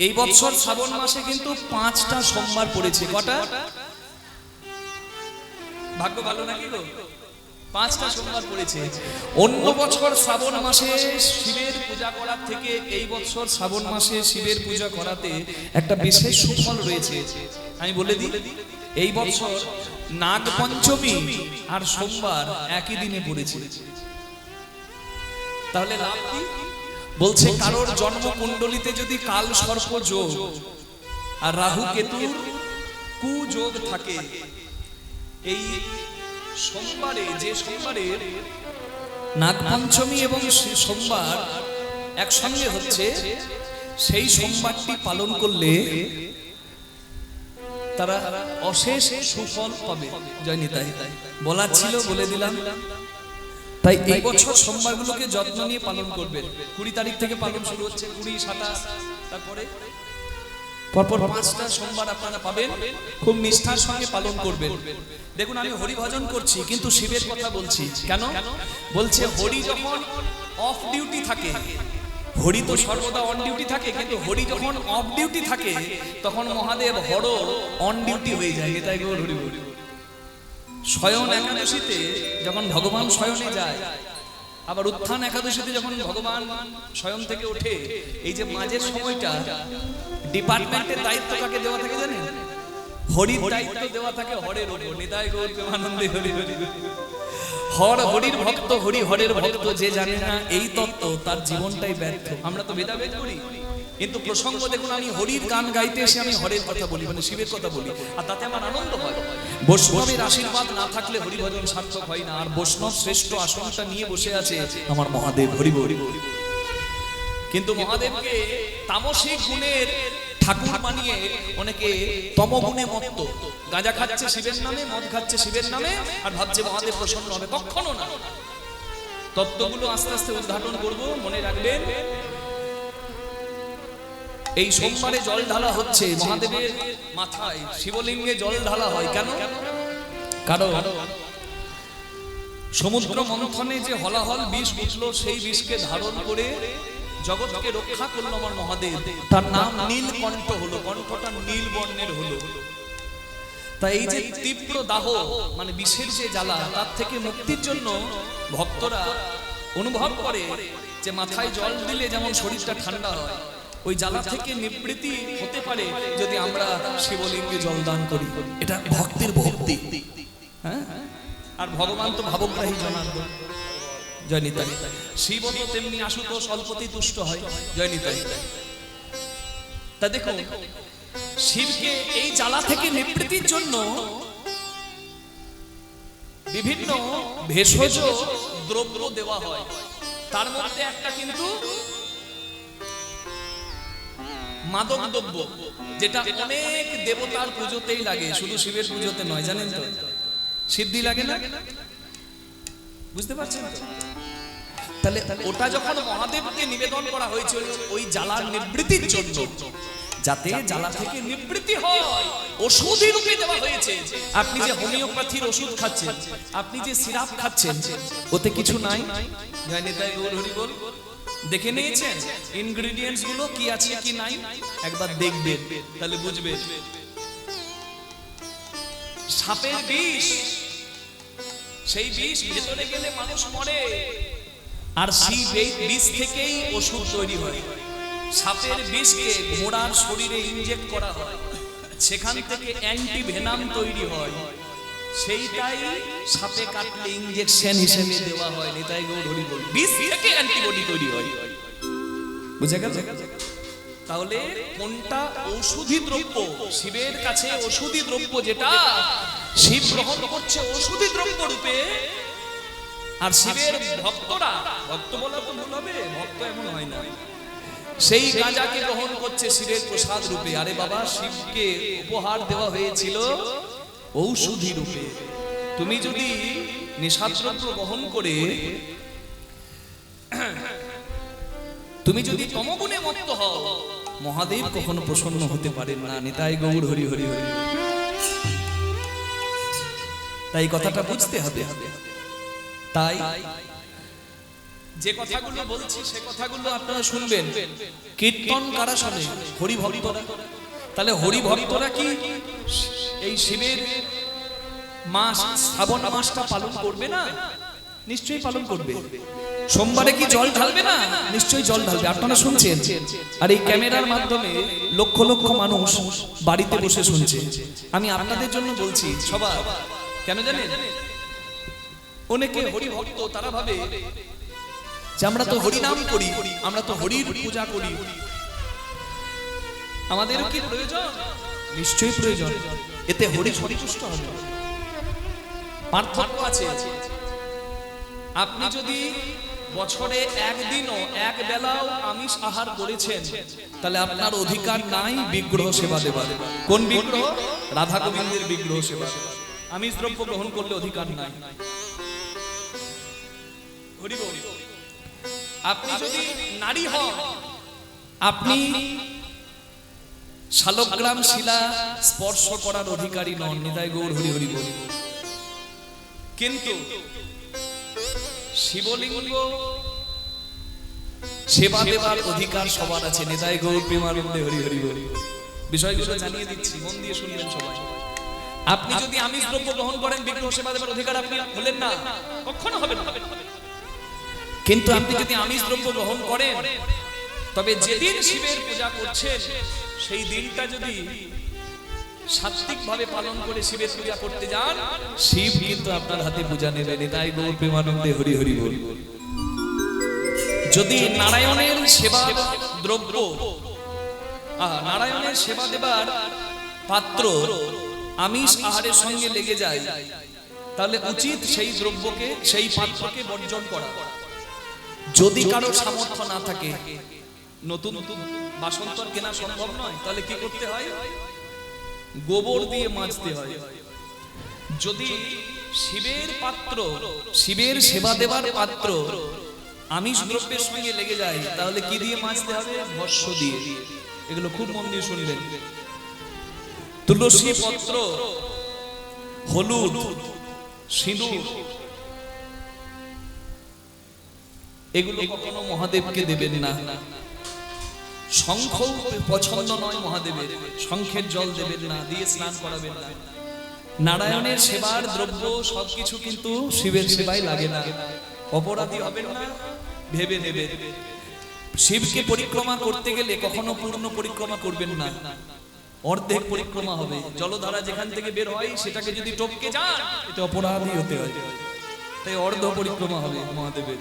এই বছর শ্রাবণ মাসে কিন্তু 5টা সোমবার পড়েছে। কটা? ভাগ্য ভালো নাকি গো? 5টা সোমবার পড়েছে। অন্য বছর শ্রাবণ মাসে শিবের পূজা করার থেকে এই বছর শ্রাবণ মাসে শিবের পূজা করাতে একটা বিশেষ সুফল রয়েছে। আমি বলে দিই, এই বছর নাগ পঞ্চমী আর সোমবার একই দিনে পড়েছে। তাহলে লাভ কি? বলছে কারোর জন্মকুণ্ডলিতে যদি কাল সর্প যোগ আর রাহু কেতুর কুযোগ থাকে, এই সোমবারে, যে সোমবারে নাগপঞ্চমী এবং সোমবার একসঙ্গে হচ্ছে, সেই সোমবারটি পালন করলে তারা অশেষ সুফল পাবে। জয় নিতাই। বলার ছিল, বলে দিলাম। তাই এই বছর সোমবারগুলোকে যত্ন নিয়ে পালন করবেন। 20 তারিখ থেকে পালন শুরু হচ্ছে, 20, 27, তারপরে পরপর 5টা সোমবার আপনারা পাবেন। খুব নিষ্ঠার সঙ্গে পালন করবেন। দেখুন, আমি হরি ভজন করছি কিন্তু শিবের কথা বলছি কেন? বলছে হরি যখন অফ ডিউটি থাকে, হরি তো সর্বদা অন ডিউটি থাকে, কিন্তু হরি যখন অফ ডিউটি থাকে তখন মহাদেব হর অন ডিউটি হয়ে যায়। এটাই গো হরি হরি। শয়ন একাদশীতে যখন ভগবান শয়নে যায়, আবার উত্থান একাদশীতে যখন ভগবান শয়ন থেকে ওঠে, এই যে মাঝের সময়টা ডিপার্টমেন্টের দায়িত্ব কাকে দেওয়া থাকে জানেন? হরির দায়িত্ব দেওয়া থাকে হরের উপর। নিতাই গৌর প্রেমানন্দে হরি হরি। হর হরির ভক্ত, হরি হরের ভক্ত। যে জানে না এই তত্ত্ব তার জীবনটাই ব্যর্থ। আমরা তো ভেদাভেদ করি, কিন্তু প্রসঙ্গ দেখুন, আমি হরির গান গাইতে এসে আমি হরের কথা বলি, মানে শিবের কথা বলি, আর তাতে আমার আনন্দ হয়। বৈষ্ণবের আশীর্বাদ না থাকলে হরিভজন সার্থক হয় না। আর বৈষ্ণব শ্রেষ্ঠ আসনটা নিয়ে বসে আছে আমার মহাদেব, হরি হরি। কিন্তু মহাদেবকে তামসিক গুণের ঠাকুর বানিয়ে অনেকে তমগুণে মত্ত। গাঁজা খাচ্ছে শিবের নামে, মদ খাচ্ছে শিবের নামে, আর ভাবছে মহাদেব প্রসন্ন হবে। কখনো না। তত্ত্বগুলো আস্তে আস্তে উদ্ঘাটন করব, মনে রাখবেন। এই সোমবারে জল ঢালা হচ্ছে মহাদেবের মাথায়, শিবলিঙ্গে জল ঢালা হয় কেন? কারণ সমুদ্র মন্থনে যে হলাহল বিষ উঠল, সেই বিষকে ধারণ করে জগৎকে রক্ষা করলো আমার মহাদেব। তার নাম নীলকণ্ঠ হলো, কণ্ঠটা নীল বর্ণের হলো। তাই এই যে তীব্র দাহ, মানে বিষের যে জ্বালা, তার থেকে মুক্তির জন্য ভক্তরা অনুভব করে যে মাথায় জল দিলে যেমন শরীরটা ঠান্ডা হয়, ওই জ্বালা থেকে নিবৃত্তি হতে পারে যদি আমরা শিবলিঙ্গে জল দান করি। এটা ভক্তের ভক্তি। হ্যাঁ, আর ভগবান তো ভাবগ্রাহী জনার্দন। জয় নিতাই। শিব তো তেমনি আশুতোষ, অল্পতি তুষ্ট হয়। জয় নিতাই। তা দেখো, শিবকে এই জ্বালা থেকে নিবৃত্তির জন্য বিভিন্ন ভেষজ দ্রব্য দেওয়া হয়। তার মধ্যে একটা কিন্তু মাদক দ্রব্য, যেটা অনেক দেবতার পুজোতেই লাগে, শুধু শিবের পুজোতে নয়। জানেন তো? সিদ্ধি লাগে না? বুঝতে পারছেন তো? তাহলে ওটা যখন মহাদেবকে নিবেদন করা হয়েছে ওই জ্বালার নিবৃত্তির জন্য, যাতে জ্বালা থেকে নিবৃত্তি হয়, ওষুধি রূপে দেওয়া হয়েছে। আপনি যে হোমিওপ্যাথির ওষুধ খাচ্ছেন, আপনি যে সিরাপ খাচ্ছেন, ওতে কিছু নাই। জয় নিতাই গৌর হরি বল। দেখে নিয়েছেন ইনগ্রেডিয়েন্টস গুলো কি আছে কি নাই? একবার দেখবেন, তাহলে বুঝবেন। সাপের বিষ, সেই বিষ ভেতরে গেলে মানুষ মরে, আর সেই বিষ থেকেই ওষুধ তৈরি হয়। সাপের বিষকে ঘোড়ার শরীরে ইনজেক্ট করা হয়, সেখান থেকে অ্যান্টিভেনাম তৈরি হয়, সেইটাই সাপে কাটলে ইনজেকশন হিসেবে দেওয়া হয়। নিতাই গৌর হরি বল। বিষ থেকে অ্যান্টিবডি তৈরি হয়। বুঝে গেল? তাহলে কোনটা ঔষধি দ্রব্য? শিবের কাছে ঔষধি দ্রব্য যেটা শিব গ্রহণ করছে ঔষধি দ্রব্য রূপে, আর শিবের ভক্তরা, ভক্ত বলা তো ভুল হবে, ভক্ত এমন হয় না, সেই গাঁজাকে গ্রহণ করছে শিবের প্রসাদ রূপে। আরে বাবা, শিবকে উপহার দেওয়া হয়েছিল ঔষধি রূপে। তুমি যদি নেশাদ্রব্য গ্রহণ করে, তুমি যদি তমগুণে মত্ত হও, মহাদেব কখনো প্রসন্ন হতে পারেন না। নিতাই গৌর হরি হরি হরি। তাই কথাটা বুঝতে হবে। তাই যে কথাগুলো বলছি সে কথাগুলো আপনারা শুনবেন। কীর্তন কারা শোনে? হরি ভক্তরা। তাহলে হরি ভক্তরা কি এই শিবের মাস শ্রাবণ মাসটা পালন করবে না? নিশ্চয়ই পালন করবে। সোমবারে কি জল ঢালবে না? নিশ্চয়ই জল ঢালবে। আপনারা শুনছেন, আর এই ক্যামেরার মাধ্যমে লক্ষ লক্ষ মানুষ বাড়িতে বসে শুনছে। আমি আপনাদের জন্য বলছি সবাই, কেন জানেন? অনেকে হরি ভক্ত, তারা ভাবে যে আমরা তো হরি নাম করি, আমরা তো হরির পূজা করি, আমাদেরও কি প্রয়োজন? নিশ্চয়ই প্রয়োজন। এতে হরি সন্তুষ্ট হবে। পার্থক্য আছে। আপনি যদি বছরে একদিনও এক বেলাও আমিষ আহার করেছেন, তাহলে আপনার অধিকার নাই বিগ্রহ সেবা দেবার। কোন বিগ্রহ? রাধা গোবিন্দের বিগ্রহ সেবা। আমিষ দ্রব্য গ্রহণ করলে অধিকার নাই। হরি বল। আপনি যদি নারী হন, আপনি শালগ্রাম শিলা স্পর্শ করার অধিকারী নন। নিতাই গৌর হরি হরি বল। কিন্তু শিবলিঙ্গ সেবা দেবার অধিকার সবার আছে। নিতাই গৌর প্রেমানন্দে হরি হরি বল। বিষয়গুলো জানিয়ে দিচ্ছি, মন দিয়ে শুনবেন সবাই। আপনি যদি আমিষ দ্রব্য গ্রহণ করেন, বিগ্রহ সেবা দেবার অধিকার আপনি হলেন না, কখনো হবেন না। কিন্তু আপনি যদি আমিষ দ্রব্য গ্রহণ করেন, তবে যেদিন শিবের পূজা করছেন সেই দিনটা যদি সাত্বিক ভাবে পালন করে শিবের পূজা করতে যান, শিব কিন্তু আপনার হাতে পূজা নেবেন। তাই গৌর প্রেমানন্দে হরি হরি বল। যদি নারায়ণের সেবা দ্রব্য, নারায়ণের সেবা দেবার পাত্র আমিষ আহারের সঙ্গে লেগে যায়, তাহলে উচিত সেই দ্রব্যকে, সেই পাত্রকে বর্জন করা। যদি কারো সামর্থ্য না থাকে, নতুন নতুন বাসন তো কেনা সম্ভব নয়, তাহলে কি করতে হয়? গোবর দিয়ে মাজতে হয়। যদি শিবের পাত্র, শিবের সেবা দেবার পাত্র আমিষ দ্রব্যের সঙ্গে লেগে যায়, তাহলে কি দিয়ে মাজতে হবে? ভস্ম দিয়ে। এগুলো খুব মন দিয়ে শুনবেন। তুলসী পত্র, হলুদ, সিঁদুর, এগুলো কখনো মহাদেবকে দেবেন না। শঙ্খ পছন্দ নয় মহাদেবের, শঙ্খের জল দেবেন না, দিয়ে স্নান করাবেন না। নারায়ণের সেবার দ্রব্য সবকিছু কিন্তু শিবের সেবায় লাগে না। অপরাধী হবেন না, ভেবে নেবেন। শিবকে পরিক্রমা করতে গেলে কখনো পূর্ণ পরিক্রমা করবেন না, অর্ধেক পরিক্রমা হবে। জলধারা যেখান থেকে বের হয় সেটাকে যদি টপকে যান, এটা অপরাধী হতে হয়। তাই অর্ধ পরিক্রমা হবে মহাদেবের।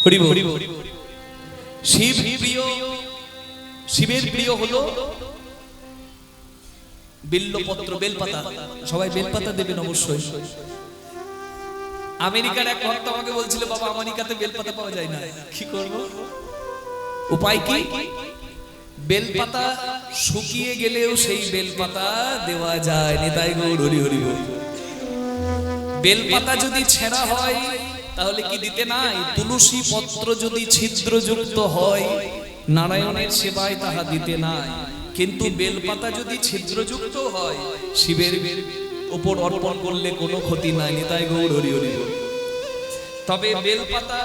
হরি বল। শিব প্রিয়, শিবের প্রিয় হলো বিল্লপত্র, বেলপাতা। সবাই বেলপাতা দেবেন অবশ্যই। আমেরিকার এক ভক্ত আমাকে বলছিল, বাবা আমেরিকাতে বেলপাতা পাওয়া যায় না, কি করব? উপায় কি? বেলপাতা শুকিয়ে গেলেও সেই বেলপাতা দেওয়া যায়। নিতাই গৌর হরি হরি বল। বেলপাতা যদি ছেঁড়া হয় তাহলে কি দিতে নাই? তুলসী পত্র যদি ছিদ্রযুক্ত হয়, নারায়ণের সেবায় তাহা দিতে নাই। কিন্তু বেলপাতা যদি ছিদ্রযুক্ত হয়, শিবের উপর অর্পণ করলে কোনো ক্ষতি নাই। নিতাই গৌর হরি হরি বল। তবে বেলপাতা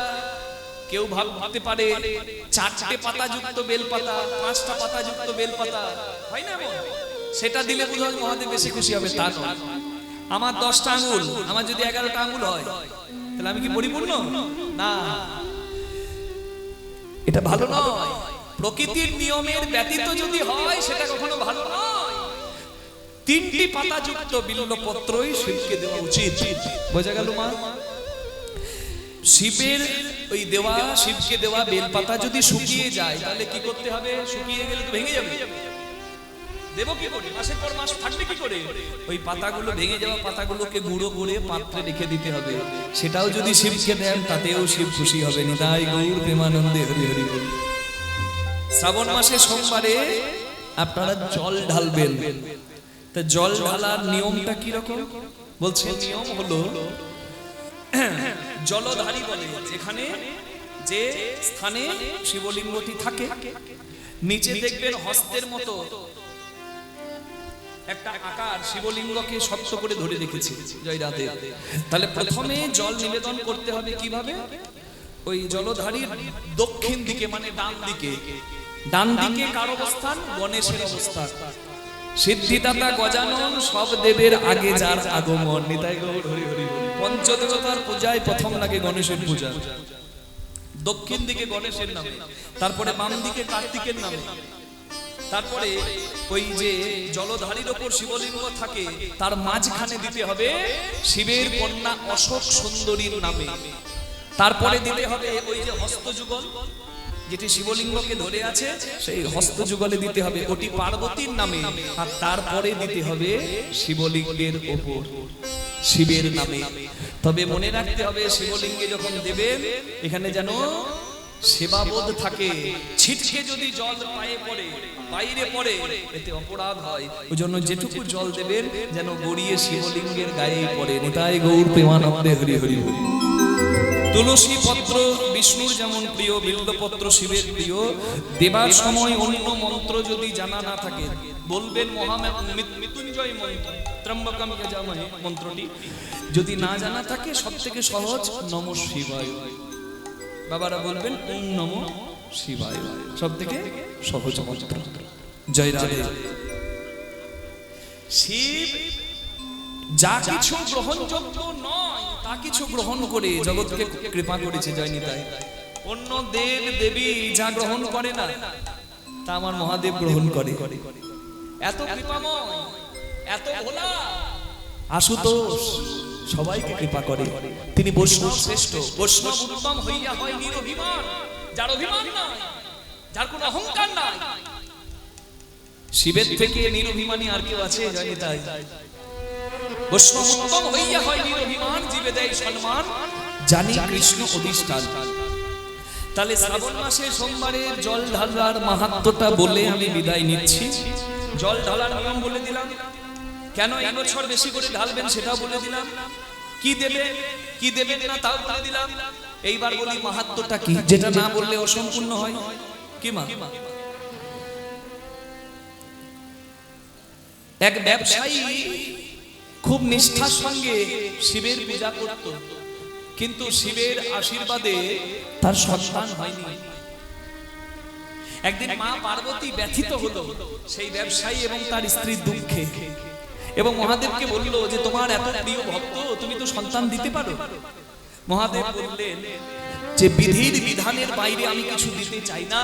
কেউ ভাবতে পারে 4টে পাতা যুক্ত বেলপাতা, 5টা পাতা যুক্ত বেলপাতা হয় না, সেটা দিলে বোধহয় মহাদেব বেশি খুশি হবে। তা নয়। আমার 10টা আঙ্গুল, আমার যদি 11টা আঙ্গুল হয়, তাহলে আমি কি পরিপূর্ণ না? এটা ভালো নয়। প্রকৃতির নিয়মের ব্যতীত যদি হয়, সেটা কখনো ভালো নয়। 3টি পাতা যুক্ত বিল্লপত্রই শিবকে দেওয়া উচিত। বোঝা গেল মা? শিবের ওই দেওয়া, শিবকে দেওয়া বেলপাতা যদি শুকিয়ে যায়, তাহলে কি করতে হবে? শুকিয়ে গেলে তো ভেঙে যাবে, দেব কি করে? মাসের পর মাস থাকবে কি করে? ওই পাতাগুলো, ভেঙে যাওয়া পাতাগুলোকে গুঁড়ো করে পাত্রে রেখে দিতে হবে। সেটাও যদি শিবকে দেন, তাতেও শিব খুশি হবে। নিতাই গৌর প্রেমানন্দে হরি হরি বল। শ্রাবণ মাসে সোমবারে আপনারা জল ঢালবেন। তা জল ঢালার নিয়মটা কি রকম? বলছে নিয়ম হলো, জলধারী বলে যেখানে, যে স্থানে শিবলিঙ্গটি থাকে, নিচে দেখবেন হস্তের মতো একটা আকার শিবলিঙ্গকে শক্ত করে ধরে রেখেছে জয় রাধে। তাহলে প্রথমে জল নিবেদন করতে হবে কিভাবে? ওই জলধারীর দক্ষিণ দিকে মানে ডান দিকে, ডান দিকে কার অবস্থান? গণেশের অবস্থান। সিদ্ধিদাতা গজানন সব দেবের আগে যার আগমন, নিতাই গৌর হরি হরি। পঞ্চদেবতার পূজায় প্রথম লাগে গণেশের পূজা। দক্ষিণ দিকে গণেশের নামে, তারপরে বাম দিকে কার্তিকের নামে, তারপরে ওই যে জলধারীর ওপর শিবলিঙ্গ থাকে তার মাঝখানে দিতে হবে শিবের কন্যা অশোক সুন্দরীর নামে। তারপরে দিতে হবে ওই যে হস্তযুগল, যেটি শিবলিঙ্গকে ধরে আছে সেই হস্তযুগলে দিতে হবে ওটি পার্বতীর নামে। আর তারপরে দিতে হবে শিবলিঙ্গের ওপর শিবের নামে। তবে মনে রাখতে হবে শিবলিঙ্গে যখন দেবেন এখানে যেন সেবাবোধ থাকে। ছিটকে যদি জল পায়ে পড়ে, বাইরে পড়ে, এতে অপরাধ হয়। ওই জন্য যেটুকু জল দেবেন যেন গড়িয়ে শিবলিঙ্গের গায়ে পড়ে। নিতাই গৌর প্রেমানন্দে হরি হরি হরি। তুলসী পত্র বিষ্ণুর যেমন প্রিয়, বিল্বপত্র শিবের প্রিয়। দেবার সময় অন্য মন্ত্র যদি জানা না থাকে বলবেন মৃত্যুঞ্জয় মন্ত্র, ত্রম্বকম যজামহে মন্ত্রটি যদি না জানা থাকে সব থেকে সহজ নমঃ শিবায়। বাবারা বলবেন ওম নমঃ শিবায়, সব থেকে সহজ মন্ত্র। জয় রাধে। শিব যা কিছু গ্রহণযোগ্য নয় তা কিছু গ্রহণ করে জগৎকে কৃপা করেছে জয় নিতাই। অন্য দেব দেবী যা গ্রহণ করে না তা আমার মহাদেব গ্রহণ করে। এত কৃপাময়, এত ভোলা, আশুতোষ সবাইকে কৃপা করে। তিনি বৈষ্ণব শ্রেষ্ঠ। বৈষ্ণব উত্তম হইয়া হয় নিরভিমান, যার অভিমান নাই, যার কোনো অহংকার নাই। শিবের থেকে নিরভিমানী আর কেউ আছে জয় নিতাই? বৈষ্ণব উত্তম হইয়া হয় নিরভিমান, জীবে দেয় সম্মান, জানি কৃষ্ণ অধিষ্ঠান। তাহলে শ্রাবণ মাসে সোমবারের জল ঢালার মাহাত্ম্যটা বলে আমি বিদায় নিচ্ছি। জল ঢালার নিয়ম বলে দিলাম, কেন এই বছর বেশি করে ঢালবেন সেটাও বলে দিলাম, কি দেবে কি দেবেন না তাও বলে দিলাম। এইবার বলি মাহাত্ম্যটা কি, যেটা না বললে অসম্পূর্ণ হয়। কি মা? এক ব্যবসায়ী খুব নিষ্ঠার সঙ্গে শিবের পূজা করত, কিন্তু শিবের আশীর্বাদে তার সন্তান হয়নি। একদিন মা পার্বতী ব্যথিত হলো সেই ব্যবসায়ী এবং তার স্ত্রীর দুঃখে, এবং মহাদেবকে বলল যে তোমার এত প্রিয় ভক্ত, তুমি তো সন্তান দিতে পারো। মহাদেব বললেন যে বিধির বিধানের বাইরে আমি কিছু দিতে চাই না।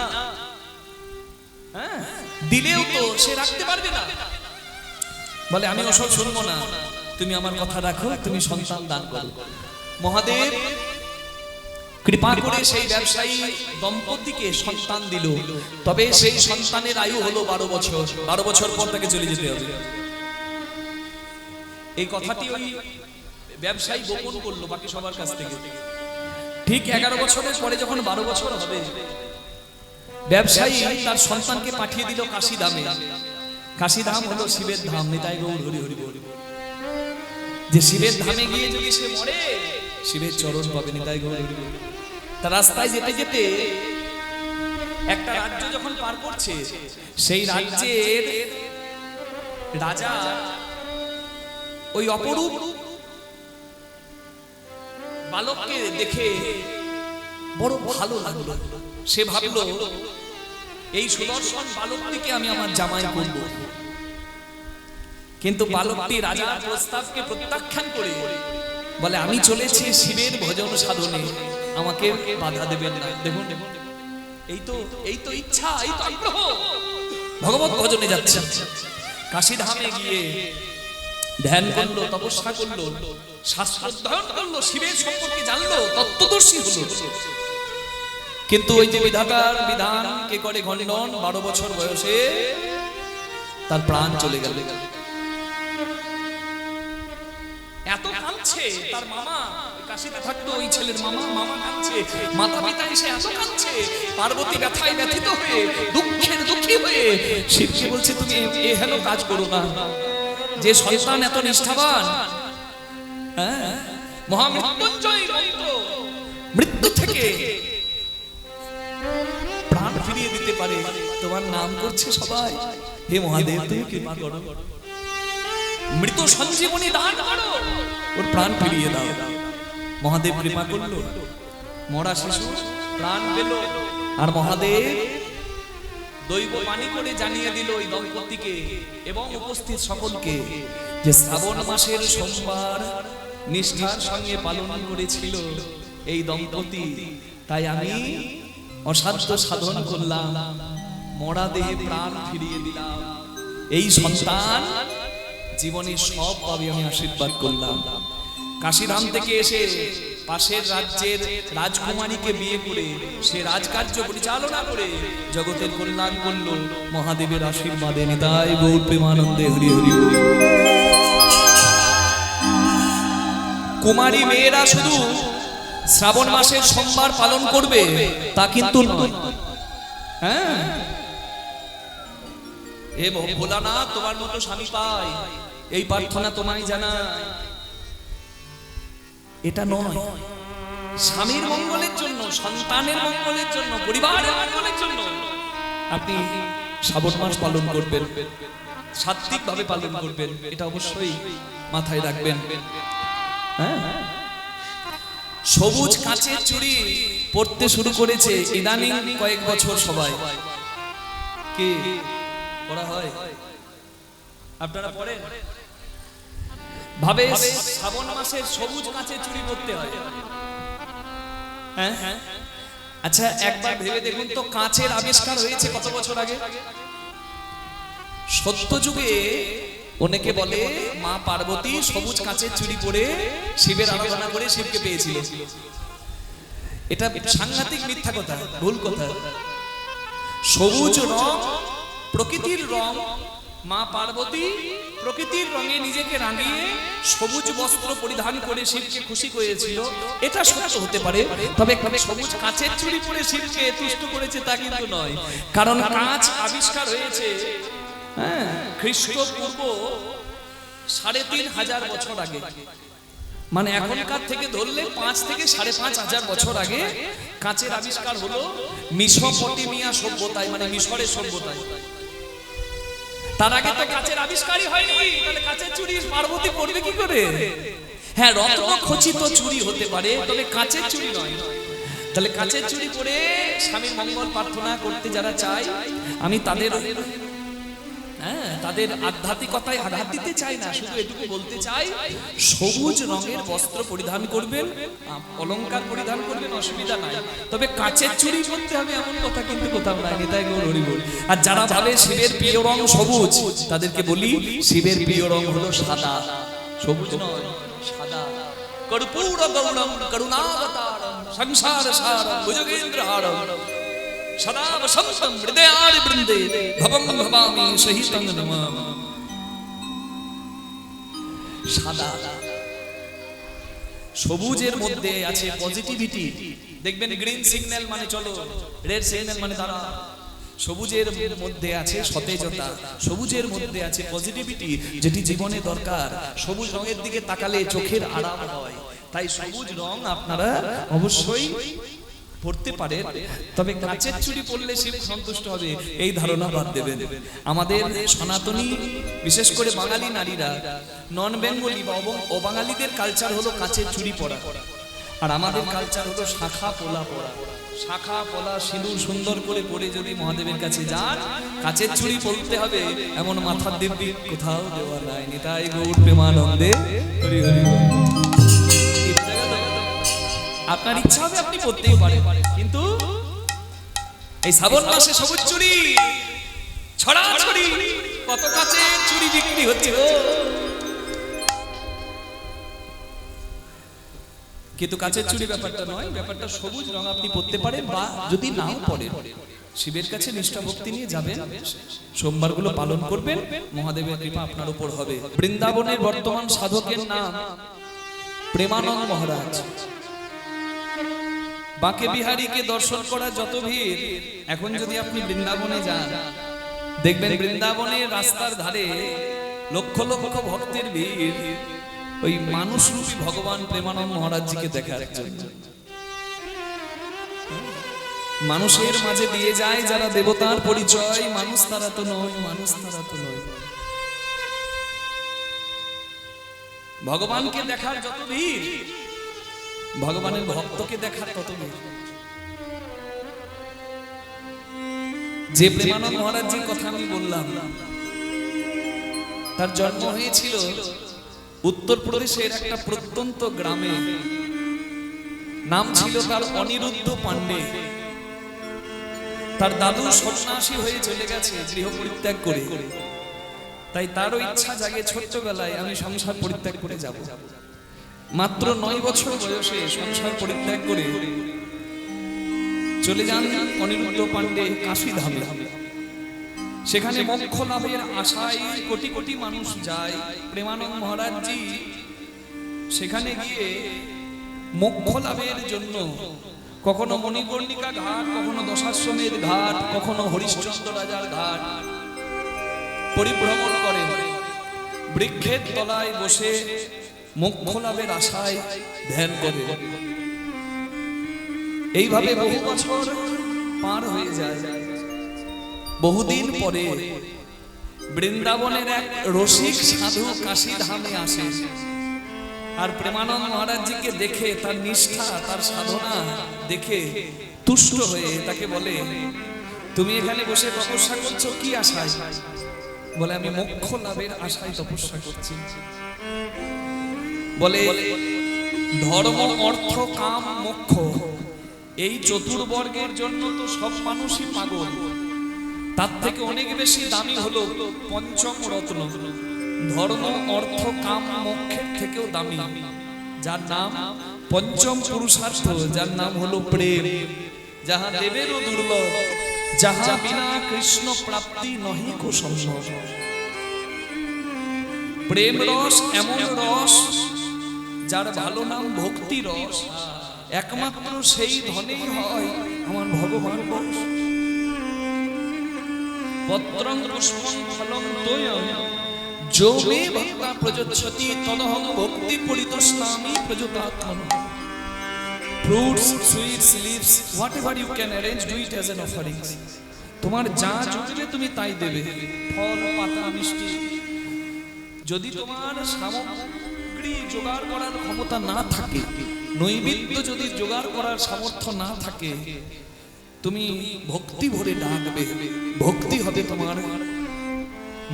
হ্যাঁ, দিলেও তো সে রাখতে পারবে না। বলে আমি ওসব শুনবো না, তুমি আমার কথা রাখো, তুমি সন্তান দান করো। মহাদেব কৃপা করে সেই ব্যবসায়ী দম্পতিকে সন্তান দিল। তবে সেই সন্তানের আয়ু হলো 12 বছর। 12 বছর পর তাকে চলে যেতে হবে। এই কথাটি ওই ব্যবসায়ী গোপন করলো বাকি সবার কাছ থেকে। ঠিক 11 বছরের পরে যখন 12 বছর হবে, ব্যবসায়ী তার সন্তানকে পাঠিয়ে দিল কাশীধামে। কাশীধাম হলো শিবের ধাম। নিতাই গৌর হরি হরি বল। যে শিবের ধামে গিয়ে যদি সে মরে শিবের চরণ পাবে। নিতাই গৌর হরি বল। তার রাস্তায় যেতে যেতে একটা রাজ্য যখন পার করছে, সেই রাজ্যের রাজা ওই অপরূপ বালককে দেখে বড় ভালো লাগলো। সে ভাবলো এই সুদর্শন বালকটিকে আমি আমার জামাই করব। কিন্তু বালকটি রাজার প্রস্তাবকে প্রত্যাখ্যান করে বলে আমি চলেছি শিবের ভজন সাধনে, আমাকে বাধা দেবেন না। দেখুন এই তো ইচ্ছা, এই তো আগ্রহ, ভগবত ভজনে যাচ্ছে। কাশীধামে গিয়ে ধ্যান করলো, তপস্যা করলো, শাস্ত্র অধ্যয়ন করলো, শিবের সম্পর্কে জানলো, তত্ত্বদর্শী হলো। কিন্তু ওই যে বিধাতার বিধান কে করে খণ্ডন, 12 বছর বয়সে তার প্রাণ চলে গেল। এত কাঁদছে তার মামা, কাশীতে থাকতো ওই ছেলের মামা কাঁদছে, মাতা পিতা এসে এত কাঁদছে, পার্বতী ব্যথায় ব্যথিত হয়ে দুঃখের দুঃখী হয়ে শিবকে বলছে তুমি এ হেন কাজ করো না। যে সন্তান এত নিষ্ঠাবান, হ্যাঁ, মহামৃত্যুঞ্জয় মন্ত্র মৃত্যু থেকে প্রাণ ফিরিয়ে দিতে পারে, তোমার নাম করছে সবাই, হে মহাদেব তুমি কৃপা করো। মৃত সঞ্জীবনী দান করো, ওর প্রাণ ফিরিয়ে দাও। মহাদেব কৃপা করলো, মরা শিশু প্রাণ পেল। আর মহাদেব দৈব বাণী করে জানিয়ে দিল ওই দম্পতিকে এবং উপস্থিত সকলকে যে শ্রাবণ মাসের সোমবার নিষ্ঠার সঙ্গে পালন করেছিল এই দম্পতি, তাই আমি অসাধ্য সাধন করলাম, মরা দেহে প্রাণ ফিরিয়ে দিলাম। এই সন্তান জীবনে সব পাবে, আমি আশীর্বাদ করলাম। কাশীধাম থেকে এসে পাশের রাজ্যের রাজকুমারীকে বিয়ে করে সে রাজকার্য পরিচালনা করে জগতের কল্যাণ করল মহাদেবের আশীর্বাদে। নিতাই গৌর প্রেমানন্দে হরি হরি হরি। কুমারী মেয়েরা শুধু শ্রাবণ মাসের সোমবার পালন করবে তা কিন্তু নয়। হ্যাঁ, এ ভোলানাথ তোমার মতো স্বামী পাই, এই প্রার্থনা তোমায় জানাই, এটা নয়। স্বামীর মঙ্গলের জন্য, সন্তানের মঙ্গলের জন্য, পরিবারের মঙ্গলের জন্য আপনি শ্রাবণ মাস পালন করবেন, সাত্বিক ভাবে পালন করবেন, এটা অবশ্যই মাথায় রাখবেন। হ্যাঁ, সবুজ কাঁচের চুড়ি পরতে শুরু করেছে ইদানিং কয়েক বছর সবাই। কি পড়া হয়? আপনারা পড়েন? ভাবে শ্রাবণ মাসের সবুজ কাঁচের চুড়ি পরতে হয়। হ্যাঁ, আচ্ছা একবার ভেবে দেখুন তো, কাঁচের আবিষ্কার হয়েছে কত বছর আগে? সত্য যুগে অনেকে বলে মা পার্বতী সবুজ কাঁচের চুড়ি পরে শিবের আরাধনা করে শিবকে পেয়েছিল। এটা সাংঘাতিক মিথ্যা কথা, ভুল কথা। সবুজ রং প্রকৃতির রং, মা পার্বতী প্রকৃতির রঙে নিজেকে রাঙিয়ে সবুজ বস্ত্র পরিধান করে শিবকে খুশি করেছিল, এটা সত্য হতে পারে। তবে সবুজ কাঁচের চুড়ি পরে শিবকে তুষ্ট করেছে তা কিন্তু নয়। কারণ কাঁচ আবিষ্কার হয়েছে খ্রিস্টপূর্ব 3500 বছর আগে। মানে এখনকার থেকে ধরলে 5 থেকে 5,500 বছর আগে কাঁচের আবিষ্কার হলো মেসোপটেমিয়া সভ্যতায়, মানে মিশরের সভ্যতায়। তার আগে তো কাঁচের আবিষ্কারই হয়নি, তাহলে কাঁচের চুড়ি পার্বতী পরবে কি করে? হ্যাঁ, রত্ন খচিত চুড়ি হতে পারে, তবে কাঁচের চুড়ি নয়। তাহলে কাঁচের চুড়ি পরে স্বামীর মঙ্গল প্রার্থনা করতে যারা চায়, আমি তাদের আধ্যাত্মিকতায় আঘাত দিতে চাই না, শুধু এটুকু বলতে চাই সবুজ রঙের বস্ত্র পরিধান করবেন, অলংকার পরিধান করবেন, অসুবিধা নাই। তবে কাঁচের চুড়ি পরতে হবে এমন কথা কিন্তু কোথাও নাই। নিতাই গৌর হরি বল। আর যারা ভাবে শিবের প্রিয় রং সবুজ, তাদেরকে বলি শিবের প্রিয় রং হলো সাদা, সবুজ নয়, সাদা। কর্পূর গৌরম করুণাবতারম সংসার সারম ভুজগেন্দ্রহারম সদা বসন্তম হৃদয়ার বৃন্দে ভবং ভবামি সহিতং নমামি। সাদা, সবুজের মধ্যে আছে পজিটিভিটি। দেখবেন গ্রিন সিগন্যাল মানে চলো, রেড সিগন্যাল মানে দাঁড়া। সবুজের মধ্যে আছে সতেজতা, সবুজের মধ্যে আছে পজিটিভিটি, যেটি জীবনে দরকার। সবুজ রঙের দিকে তাকালে চোখের আরাম হয়। তাই সবুজ রং আপনারা অবশ্যই পড়তে পারেন, তবে কাঁচের চুড়ি পরলে শিব সন্তুষ্ট হবে এই ধারণা বাদ দেবেন। আমাদের সনাতনী বিশেষ করে বাঙালি নারীরা, নন বেঙ্গলি বা অবাঙালিদের কালচার হলো কাঁচের চুড়ি পরা, আর আমাদের কালচার হলো শাখা পোলা পরা। শাখা পলা সিঁদুর সুন্দর করে পরে যদি মহাদেবের কাছে যান, কাঁচের চুড়ি পরতে হবে এমন মাথার দিব্যি কোথাও দেওয়া নাই। নিতাই গৌর প্রেমানন্দে হরি হরি। আপনার ইচ্ছা হবে আপনি পড়তেই পারেন, কিন্তু এই শ্রাবণ মাসে সবুজ চুড়ি ছড়াছড়ি, কত কাঁচের চুড়ি বিক্রি হচ্ছে গো। কিন্তু কাঁচের চুড়ি ব্যাপারটা নয়, ব্যাপারটা সবুজ রং আপনি পরতে পারেন, বা যদি নাও পড়েন শিবের কাছে নিষ্ঠা ভক্তি নিয়ে যাবেন, সোমবারগুলো পালন করবেন, মহাদেবের কৃপা আপনার উপর হবে। বৃন্দাবনের বর্তমান সাধকের নাম প্রেমানন্দ মহারাজ। বাঁকে বিহারীকে দর্শন করা যত ভিড়, এখন যদি আপনি বৃন্দাবনে যান দেখবেন বৃন্দাবনের রাস্তার ধারে লক্ষ লক্ষ ভক্তের ভিড় ওই মানুষরূপী ভগবান প্রেমানন্দ মহারাজজিকে দেখার জন্য। মানুষের মাঝে দিয়ে যায় যারা দেবতার পরিচয়, মানুষ তারা তো নয়, মানুষ তারা তো নয়। ভগবানকে দেখার যত ভিড়, ভগবানের ভক্তকে দেখার তত ভিড়। যে প্রেমানন্দ মহারাজজির কথা আমি বললাম, তার জন্ম হয়েছিল উত্তরপ্রদেশের একটা প্রত্যন্ত গ্রামে। নাম ছিল তার অনিরুদ্ধ পাণ্ডে। তার দাদু সন্ন্যাসী হয়ে চলে গেছে গৃহ পরিত্যাগ করে। তাই তারও ইচ্ছা জাগে ছোট্টবেলায় আমি সংসার পরিত্যাগ করে যাব। মাত্র 9 বছর বয়সে সংসার পরিত্যাগ করে চলে যান অনিরুদ্ধ পাণ্ডে কাশী ধামে। সেখানে মোক্ষ লাভের আশায় কোটি কোটি মানুষ যায়। প্রেমানন্দ মহারাজজি সেখানে গিয়ে মোক্ষ লাভের জন্য কখনো মণিকর্ণিকা ঘাট, কখনো দশাশ্বমেধ ঘাট, কখনো হরিশ্চন্দ্র রাজার ঘাট পরিভ্রমণ করেন। বৃক্ষের তলায় বসে মোক্ষ লাভের আশায় ধ্যান করেন। এইভাবে বহু বছর পার হয়ে যায়। বহুদিন পরে বৃন্দাবনের এক রসিক সাধু কাশী ধামে আসে। আর প্রেমানন্দ মহারাজজিকে দেখে, তার নিষ্ঠা, তার সাধনা দেখে তুষ্ট হয়ে তাকে বলে, তুমি এখানে বসে তপস্যা করছো কি আশায়? বলে, আমি মোক্ষ লাভের আশায় তপস্যা করছি। বলে, ধর্ম, অর্থ, কাম, মোক্ষ এই চতুর্বর্গের জন্য তো সব মানুষই পাগল। তার থেকে অনেক বেশি দামি হলো পঞ্চম রত্ন। ধর্ম, অর্থ, কাম, মোক্ষের থেকেও দামি যার নাম পঞ্চম পুরুষার্থ, যার নাম হলো প্রেম। যাহা দেবেরও দুর্লভ, যাহা বিনা কৃষ্ণ প্রাপ্তি নহি কো সম্ভব। প্রেম রস এমন রস যার ভালো নাম ভক্তি রস। একমাত্র সেই ধনেই হয় আমার ভগবান বশ। পত্রং পুষ্পং ফলং তোয়ং যো মে ভক্তা প্রযচ্ছতি তদহং ভক্তি পরিতস্নামি প্রযুতাত্মন। Fruits, sweets, leaves, whatever you can arrange, do it as an offering. তোমার যা জুটবে তুমি তাই দেবে, ফল, পাতা, মিষ্টি। যদি তোমার সামগ্রী জোগাড় করার ক্ষমতা না থাকে, নৈবেদ্য যদি জোগাড় করার সামর্থ্য না থাকে, তুমি ভক্তি ভরে ডাকবে। ভক্তি হবে তোমার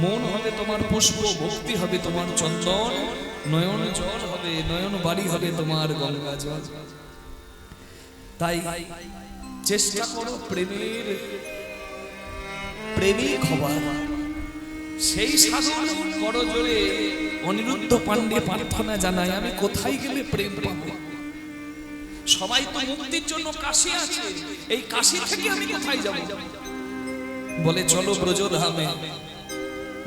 মন, হবে তোমার পুষ্প, ভক্তি হবে তোমার চন্দন, নয়ন জল হবে, নয়ন বাড়ি হবে তোমার গঙ্গা জল। তাই চেষ্টা করো প্রেমের প্রেমিক হবার। সেই সাধন বড় জোরে অনিরুদ্ধ পাণ্ডে প্রার্থনা জানায়, আমি কোথায় গেলে প্রেম পাবো? সবাই তো মুক্তির জন্য কাশী আছে, এই কাশী থেকে আমি কোথায় যাব? বলে, চলো ব্রজধামে,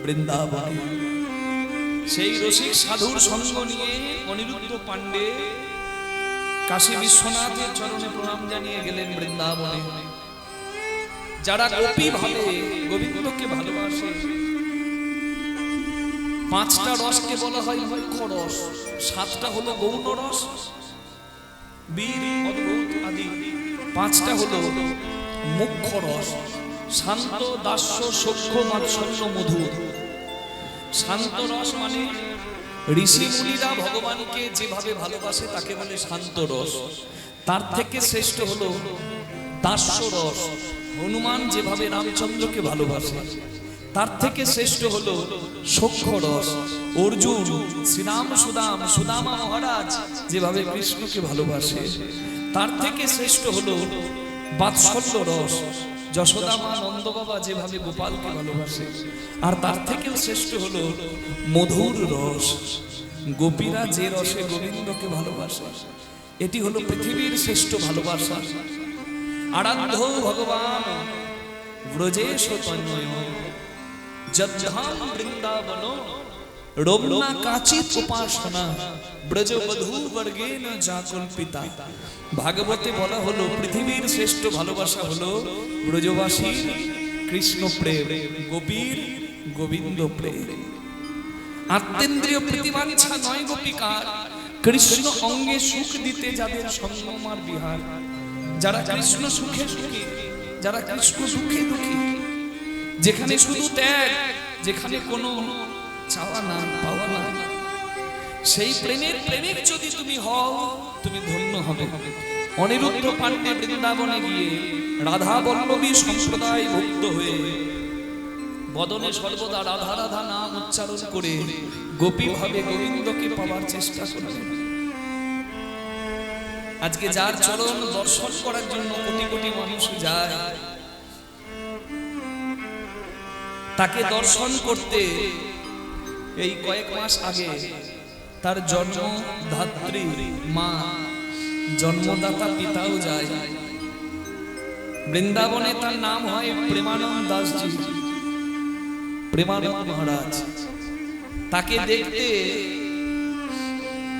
বৃন্দাবন। সেই রসিক সাধুর সঙ্গ নিয়ে অনিরুদ্ধ পাণ্ডে কাশী বিশ্বনাথের চরণে প্রণাম জানিয়ে গেলেন বৃন্দাবনে। যারা গোপী ভাবে, গোবিন্দকে ভালোবাসে, 5টা রসকে বলা হয় মুখ্য রস, 7টা হলো গৌণ রস, বীর, অদ্ভুত আদি। 5টা হলো মুখ্য রস, শান্ত, দাস্য, সখ্য, মাৎসল্য, মধুর। শান্ত রস মানে ঋষি মুনিরা ভগবানকে যেভাবে ভালোবাসে তাকে বলে শান্ত রস। তার থেকে শ্রেষ্ঠ হলো দাস্য রস। হনুমান যেভাবে রামচন্দ্রকে ভালোবাসে, তার থেকে শ্রেষ্ঠ হলো সখ্য রস। অর্জুন, শ্রীরাম, সুদামা মহারাজ যেভাবে কৃষ্ণকে ভালোবাসে, তার থেকে শ্রেষ্ঠ হলো বাৎসল্য রস। যশোদা মা, নন্দ বাবা যেভাবে গোপালকে ভালোবাসে, আর তার থেকেও শ্রেষ্ঠ হলো মধুর রস। গোপীরা যে রসে গোবিন্দকে ভালোবাসে, এটি হলো পৃথিবীর শ্রেষ্ঠ ভালোবাসা। আরাধ্য ভগবান ব্রজেশ তন্ময় যদ্ধাম বৃন্দাবন রমনা কাচিত উপাসনা ব্রজবধূ বর্গেন জাকল্পিতা। ভাগবতে বলা হলো পৃথিবীর শ্রেষ্ঠ ভালোবাসা হলো ব্রজবাসী কৃষ্ণ প্রেম, গোপীর গোবিন্দ প্রেম। আত্মেন্দ্রিয় প্রতিবাঞ্ছা নয় গোপিকার, কৃষ্ণ অঙ্গে সুখ দিতে যাদের সংযমার বিহার। যারা কৃষ্ণ সুখে সুখী, যারা কৃষ্ণ সুখে দুঃখী, যেখানে শুধু ত্যাগ, যেখানে কোনো চাওয়া না পাওয়া না, সেই প্রেমের প্রেমিক যদি তুমি হও তুমি ধন্য হবে। অনিরুদ্ধ পাণ্ডে বৃন্দাবনে গিয়ে রাধা বল্লভী সম্প্রদায় ভুক্ত হয়ে বদনে সর্বদা রাধা রাধা নাম উচ্চারণ করে গোপী ভাবে গোবিন্দকে পাওয়ার চেষ্টা করলেন। আজকে যার চরণ দর্শন করার জন্য কোটি কোটি মানুষ যায়, তাকে দর্শন করতে এই কয়েক মাস আগে তার জন্মদাত্রী মা, জন্মদাতা পিতাও যায়। বৃন্দাবনে তার নাম হয় প্রেমানন্দ দাসজি, প্রেমানন্দ মহারাজ। তাকে দেখতে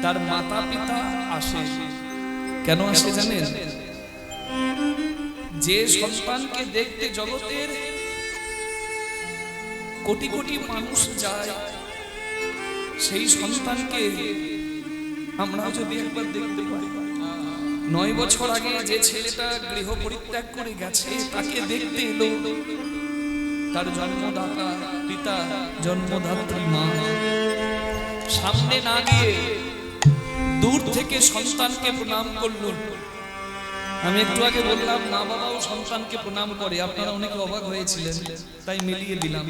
তার মাতা পিতা আসে। কেন আসে জানেন? যে সন্তানকে দেখতে জগতের কোটি কোটি মানুষ যায়, সেই সন্তানকে আমরা যদি একবার দেখতে পাই। 9 বছর আগে যে ছেলেটা গৃহ পরিত্যাগ করে গেছে, তাকে দেখতে এলো তার জন্মদাতা পিতা, জন্মদাত্রী মা। সামনে না গিয়ে দূর থেকে সন্তানকে প্রণাম করলো। আমি একটু আগে বললাম মা বাবাও সন্তানকে প্রণাম করে, আপনারা অনেকে অবাক হয়েছিলেন, তাই মিলিয়ে দিলাম।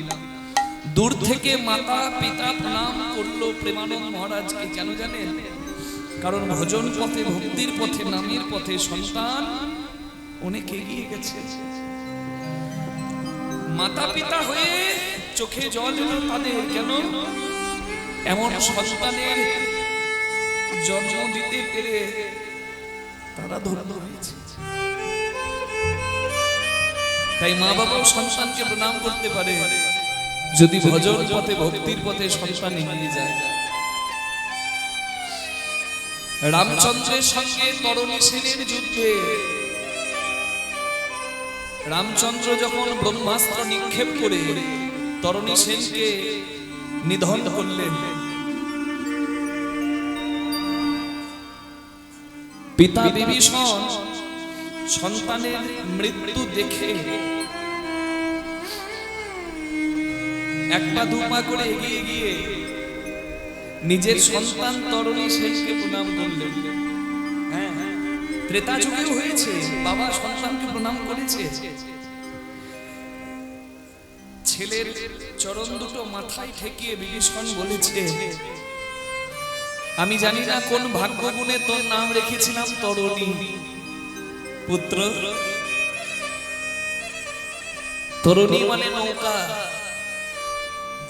দূর থেকে মাতা পিতা প্রণাম করলো প্রেমানন্দ মহারাজকে। কেন জানেন? কারণ ভজন পথে, ভক্তির পথে, নামের পথে সন্তান অনেক এগিয়ে গেছে। মাতা পিতা হয়ে চোখে জল এলো তাদের। কেন? এমন সন্তানের জন্ম দিতে পেরে তারা ধন্য হয়েছে। তাই মা বাবাও সন্তানকে প্রণাম করতে পারে যদি ভজন পথে, ভক্তির পথে সন্তান এগিয়ে যায়। রামচন্দ্রের সঙ্গে তরণী সেনের যুদ্ধে রামচন্দ্র যখন ব্রহ্মাস্ত্র নিক্ষেপ করে তরণী সেনকে নিধন করলেন, পিতা বিভীষণ সন্তানের মৃত্যু দেখে এক পা দু পা করে এগিয়ে গিয়ে নিজের সন্তান তরণী সেনকে প্রণাম করলেন। ত্রেতা যুগেও হয়েছে, বাবা সন্তানকে প্রণাম করেছে। ছেলের চরণ দুটো মাথায় ঠেকিয়ে বিভীষণ বলেছে, আমি জানি না কোন ভাগ্য গুণে তোর নাম রেখেছিলাম তরণী পুত্র। তরণী মানে নৌকা,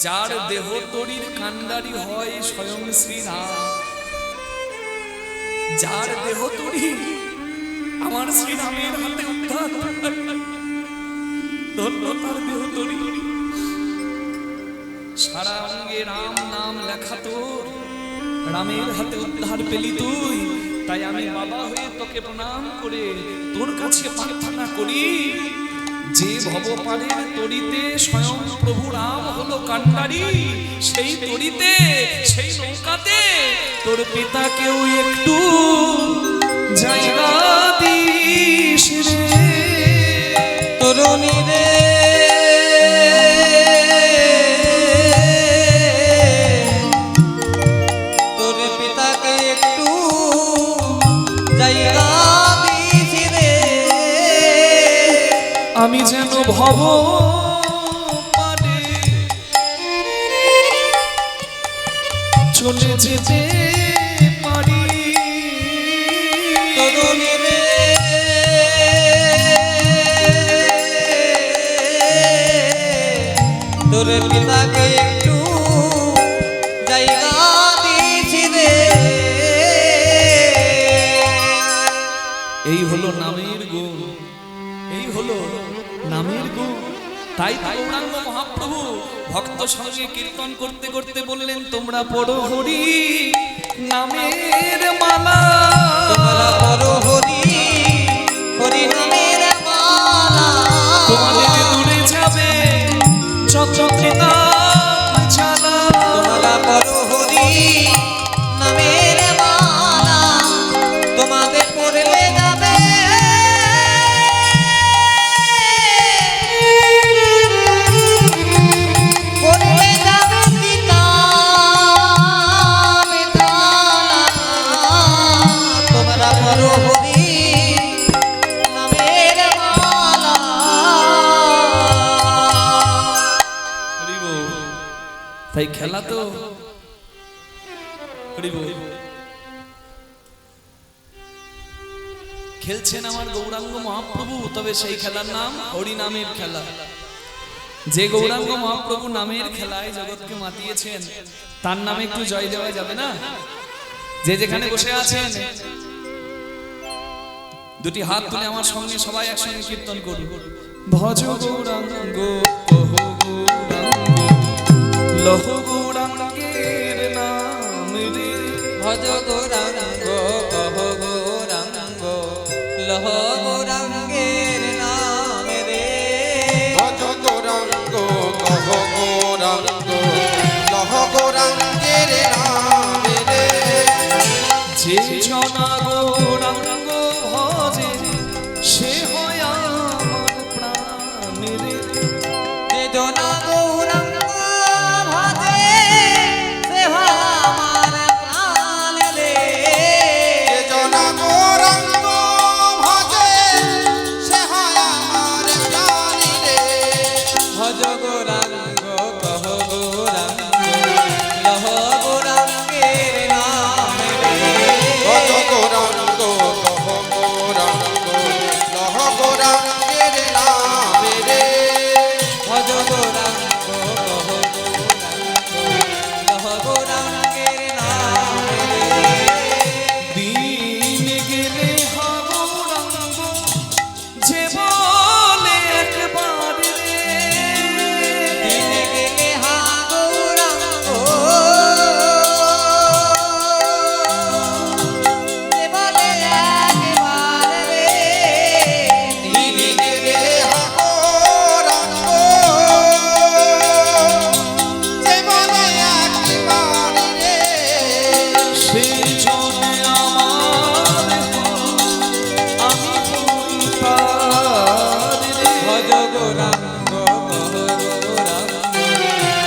যার দেহ তরীর কান্ডারি হয় স্বয়ং শ্রীরাম। যার দেহ তরী আমার শ্রীরামের হাতে উদ্ধার, ধন্য তার দেহ তরী। সারা অঙ্গে রাম নাম লেখা তোর, রামের হাতে উদ্ধার পেলি তুই। তাই আমি বাবা হয়ে তোকে প্রণাম করে তোর কাছে প্রার্থনা করি, যে ভবপারের তরিতে স্বয়ং প্রভু রাম হলো কান্ডারি, সেই তরিতে, সেই নৌকাতে তোর পিতাকেও একটু জায়গা দিস রে তরুণী রে। তোর পিতাকে একটু জায়গা দিস রে, আমি যেন ভব পারে চলে যেতে পারি তরুণী রে। তোর পিতাকে একটু জায়গা দিস রে। এই হলো নামের গুণ, এই হলো নামের গুণ। তাই গৌরাঙ্গ মহাপ্রভু ভক্ত সঙ্গে কীর্তন করতে করতে বললেন, তোমরা পড়ো হরি নামের মালা, তোমরা পড়ো হরি হরি নামের মালা, তোমাদের দূরে যাবে চক্রকৃতা চালা। তোমরা পড়ো হরি নামের মালা, তোমাদের পড়লে যাবে পড়লে যাবে পিতা পিতা। তাই খেলা তো খেলছেন আমার গৌরাঙ্গ মহাপ্রভু, তবে সেই খেলার নাম হরি নামের খেলা। যে গৌরাঙ্গ মহাপ্রভু নামের খেলায় জগৎকে মাতিয়েছেন, তার নামে একটু জয় দেওয়া যাবে না? যে যেখানে বসে আছেন দুটি হাত তুলে আমার সঙ্গে সবাই একসঙ্গে কীর্তন করুন। ভজ গৌরাঙ্গ কহ গৌরাঙ্গ লহ গৌরাঙ্গের নাম রে। ভজ গৌরাঙ্গ কহ গৌরাঙ্গ লহ গৌরাঙ্গের নাম রে। ভজ গৌরাঙ্গ কহ গৌরাঙ্গ লহ গৌরাঙ্গের নাম রে। যে জনা গৌরাঙ্গ ভজে সে হয় আমার প্রাণ রে। যে জনা গৌরাঙ্গ ভজে সে হয় আমার প্রাণ রে। যে জনা গৌরাঙ্গ ভজে সে হয় আমার প্রাণ রে। ভজ গৌরাঙ্গ কহ গৌরাঙ্গ লহ গৌরাঙ্গের নাম রে। ভজ গৌরাঙ্গ কহ গৌরাঙ্গ লহ গৌরাঙ্গের নাম রে। ভজ গৌরাঙ্গ কহ গৌরাঙ্গ লহ গৌরাঙ্গের নাম রে। দিন গেলে গৌরাঙ্গ যে বলে একবার রে। দিনে গেলে হা গৌরাঙ্গ যে বলে একবার রে। দিনে গেলে হা গৌরাঙ্গ যে বলে একবার রে। সেই জন্যে আমার আমি বই পার রে। ভজ গৌরাঙ্গ কহ গৌরাঙ্গ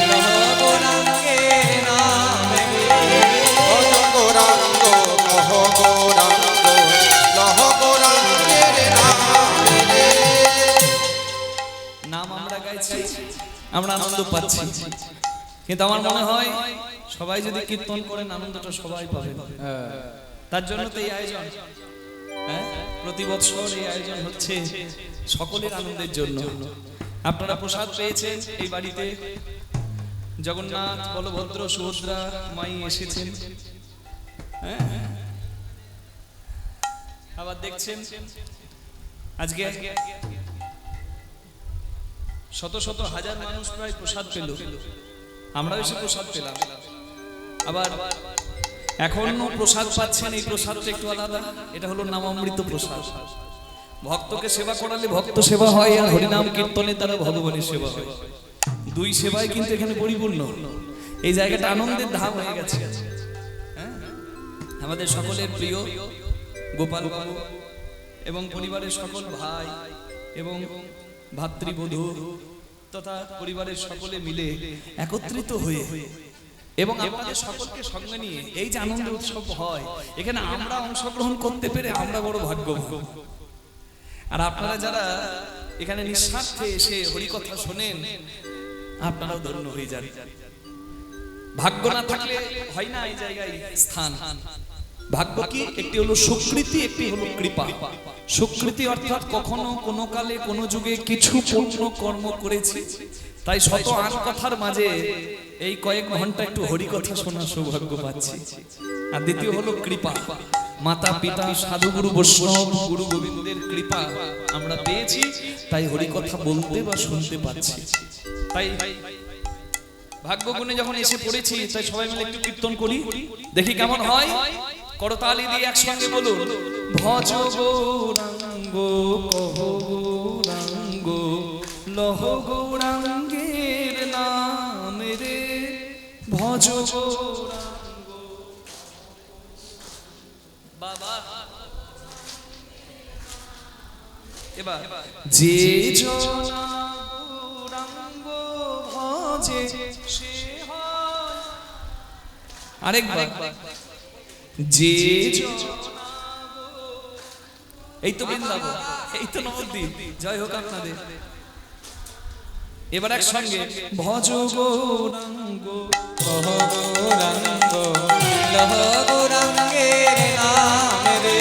লহ গৌরাঙ্গের নাম রে। ভজ গৌরাঙ্গ কহ গৌরাঙ্গ লহ গৌরাঙ্গের নাম রে। নাম আমরা গাইছি, আমরা আনন্দ পাচ্ছি, কিন্তু আমার মনে হয় সবাই যদি কীর্তন করেন আনন্দটা সবাই পাবেন। তার জন্য তো এই আয়োজন, হ্যাঁ, প্রতি বছর এই আয়োজন হচ্ছে সকলের আনন্দের জন্য। আপনারা প্রসাদ পেয়েছেন এই বাড়িতে, জগন্নাথ বলভদ্র সুভদ্রা মাই এসেছেন, হ্যাঁ, আবার দেখছেন আজকে শত শত হাজার মানুষ প্রায় প্রসাদ পেল, আমরাও এসে প্রসাদ পেলাম। আবার এখনো প্রসাদ পাচ্ছেন, এই প্রসাদটা একটু আলাদা, এটা হলো নামামৃত প্রসাদ। ভক্তকে সেবা করালে ভক্ত সেবা হয়, আর হরিনাম কীর্তনের দ্বারা ভগবানের সেবা হয়। দুই সেবায় কিন্তু এখানে পরিপূর্ণ। এই জায়গাটা আনন্দের ধাম হয়ে গেছে। হ্যাঁ, আমাদের সকলের প্রিয় গোপাল বাবু এবং পরিবারের সকল ভাই এবং ভাতৃবধূ তথা পরিবারের সকলে মিলে একত্রিত হয়ে এবং আমাদের সকলকে সঙ্গে নিয়ে এই যে আনন্দ উৎসব হয়, এখানে আমরা অংশগ্রহণ করতে পেরে আমরা বড় ভাগ্যবান। আর আপনারা যারা এখানে নিঃস্বার্থে এসে হরিকথা শোনেন, আপনারাও ধন্য হয়ে যান। ভাগ্য না থাকলে হয় না এই জায়গায় স্থান। ভাগ্য কি? একটি হলো সুকৃতি, একটি হলো কৃপা। সুকৃতি অর্থাৎ কখনো কোনো কালে কোনো যুগে কিছু পুণ্য কর্ম করেছি, তাই শত আন কথার মাঝে এই কয়েক ঘন্টা একটু হরিকথা শোনার সৌভাগ্য পাচ্ছি। আর দ্বিতীয় হলো কৃপা, মাতা পিতা সাধুগুরু বৈষ্ণব গুরু গোবিন্দের কৃপা আমরা পেয়েছি, তাই হরিকথা বলতে বা শুনতে পাচ্ছি। তাই ভাগ্য গুণে যখন এসে পড়েছি, তাই সবাই মিলে একটু কীর্তন করি, দেখি কেমন হয়। করতালি দিয়ে একসঙ্গে বলুন, ভজ গৌরাঙ্গ কহ গৌরাঙ্গ লহ গৌরাঙ্গের নাম রে। ভজ গৌরাঙ্গ বাবা। এবার যে জনা গৌরাঙ্গ ভজে সে হয়। আরেকবার, যে এই তো বৃন্দাবন, এই তো নবদ্বীপ, জয় হোক আপনাদের। এবার এক সঙ্গে ভজ গৌরাঙ্গ কহ গৌরাঙ্গ লহ গৌরাঙ্গের নাম রে